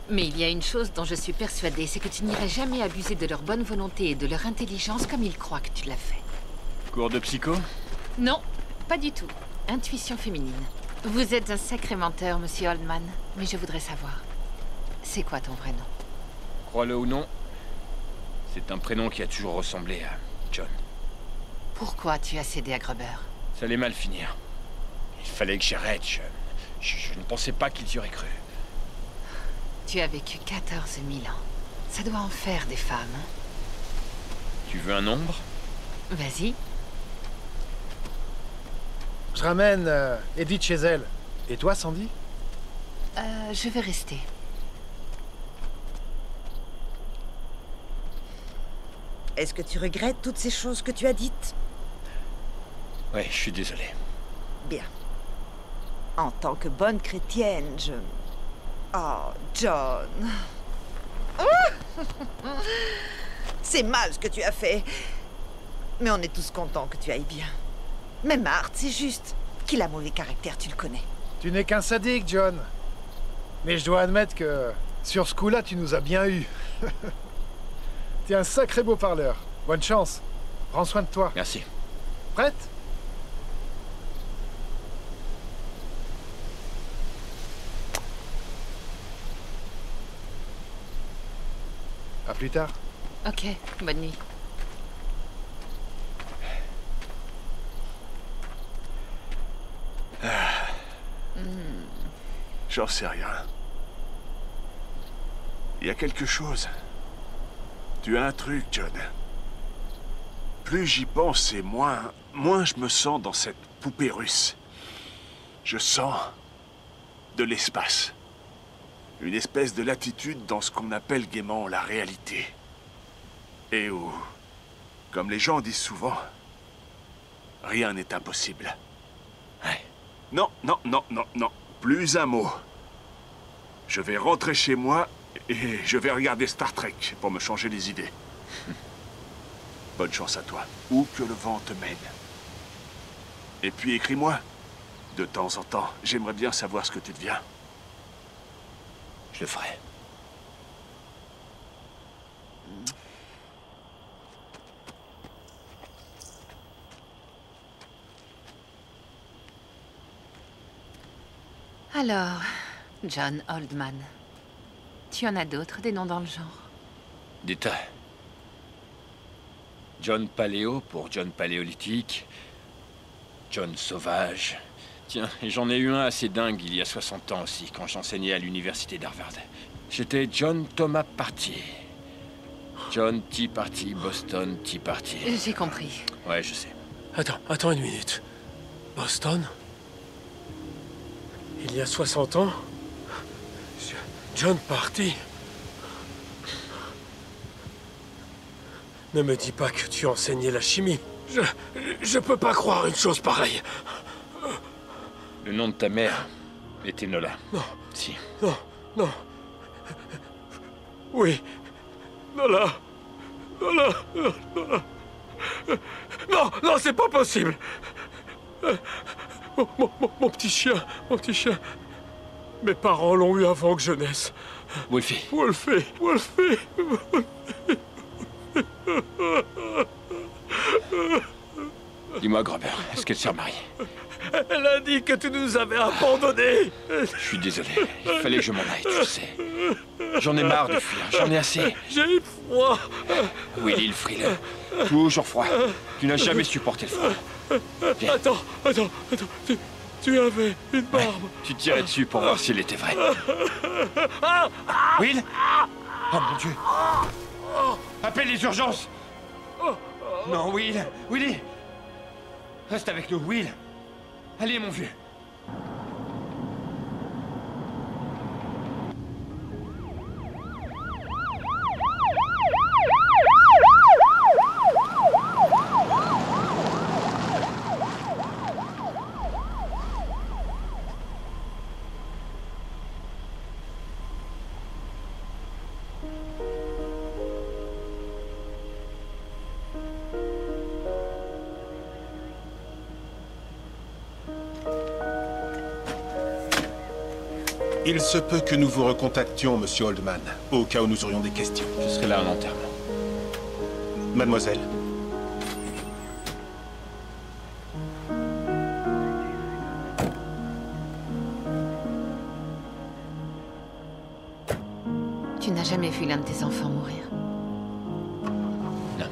Mais il y a une chose dont je suis persuadée, c'est que tu n'irais jamais abuser de leur bonne volonté et de leur intelligence comme ils croient que tu l'as fait. Cours de psycho? Non, pas du tout. Intuition féminine. Vous êtes un sacré menteur, monsieur Oldman. Mais je voudrais savoir, c'est quoi ton vrai nom? Crois-le ou non, c'est un prénom qui a toujours ressemblé à John. Pourquoi tu as cédé à Gruber? Ça allait mal finir. Il fallait que j'arrête, je ne pensais pas qu'ils y auraient cru. Tu as vécu 14 000 ans. Ça doit en faire des femmes, hein? Tu veux un nombre? Vas-y. Je ramène Edith chez elle. Et toi, Sandy? Je vais rester. Est-ce que tu regrettes toutes ces choses que tu as dites? Ouais, je suis désolé. Bien. En tant que bonne chrétienne, je... Oh, John. C'est mal ce que tu as fait. Mais on est tous contents que tu ailles bien. Même Art, c'est juste qu'il a mauvais caractère, tu le connais. Tu n'es qu'un sadique, John. Mais je dois admettre que sur ce coup-là, tu nous as bien eu. T'es un sacré beau parleur. Bonne chance. Prends soin de toi. Merci. Prête? À plus tard. Ok, bonne nuit. J'en sais rien. Il y a quelque chose. Tu as un truc, John. Plus j'y pense et moins je me sens dans cette poupée russe. Je sens de l'espace. Une espèce de latitude dans ce qu'on appelle gaiement la réalité. Et où, comme les gens disent souvent, rien n'est impossible. Ouais. Non, non, non, non, non. Plus un mot. Je vais rentrer chez moi et je vais regarder Star Trek pour me changer les idées. Bonne chance à toi, où que le vent te mène. Et puis écris-moi. De temps en temps, j'aimerais bien savoir ce que tu deviens. Je le ferai. Alors, John Oldman. Tu en as d'autres, des noms dans le genre? Des tas. John Paléo pour John Paléolithique. John Sauvage. Tiens, et j'en ai eu un assez dingue il y a 60 ans aussi, quand j'enseignais à l'université d'Harvard. J'étais John Thomas Party. John Tea Party, Boston Tea Party. J'ai compris. Ouais, je sais. Attends une minute. Boston? Il y a 60 ans? John Party? Ne me dis pas que tu enseignais la chimie. Je peux pas croire une chose pareille. Le nom de ta mère était Nola. Non. Si. Non. Oui. Nola. Non, c'est pas possible. Mon petit chien. Mes parents l'ont eu avant que je naisse. Wolfie. Wolfie. Dis-moi, Gruber, est-ce qu'elle s'est remariée? Elle a dit que tu nous avais abandonnés. Je suis désolé. Il fallait que je m'en aille, tu sais. J'en ai marre de fuir, j'en ai assez. J'ai froid. Willy le frileux. Toujours froid. Tu n'as jamais supporté le froid. Viens. Attends. Tu avais une barbe. Ouais, tu tirais dessus pour voir s'il était vrai. Will? Oh mon Dieu! Appelle les urgences! Non, Will! Willy! Reste avec nous, Will! Allez, mon vieux! Il se peut que nous vous recontactions, Monsieur Oldman, au cas où nous aurions des questions. Je serai là à l'enterrement. Mademoiselle. Tu n'as jamais vu l'un de tes enfants mourir? Non.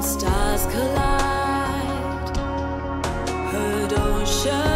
Stars collide, heard ocean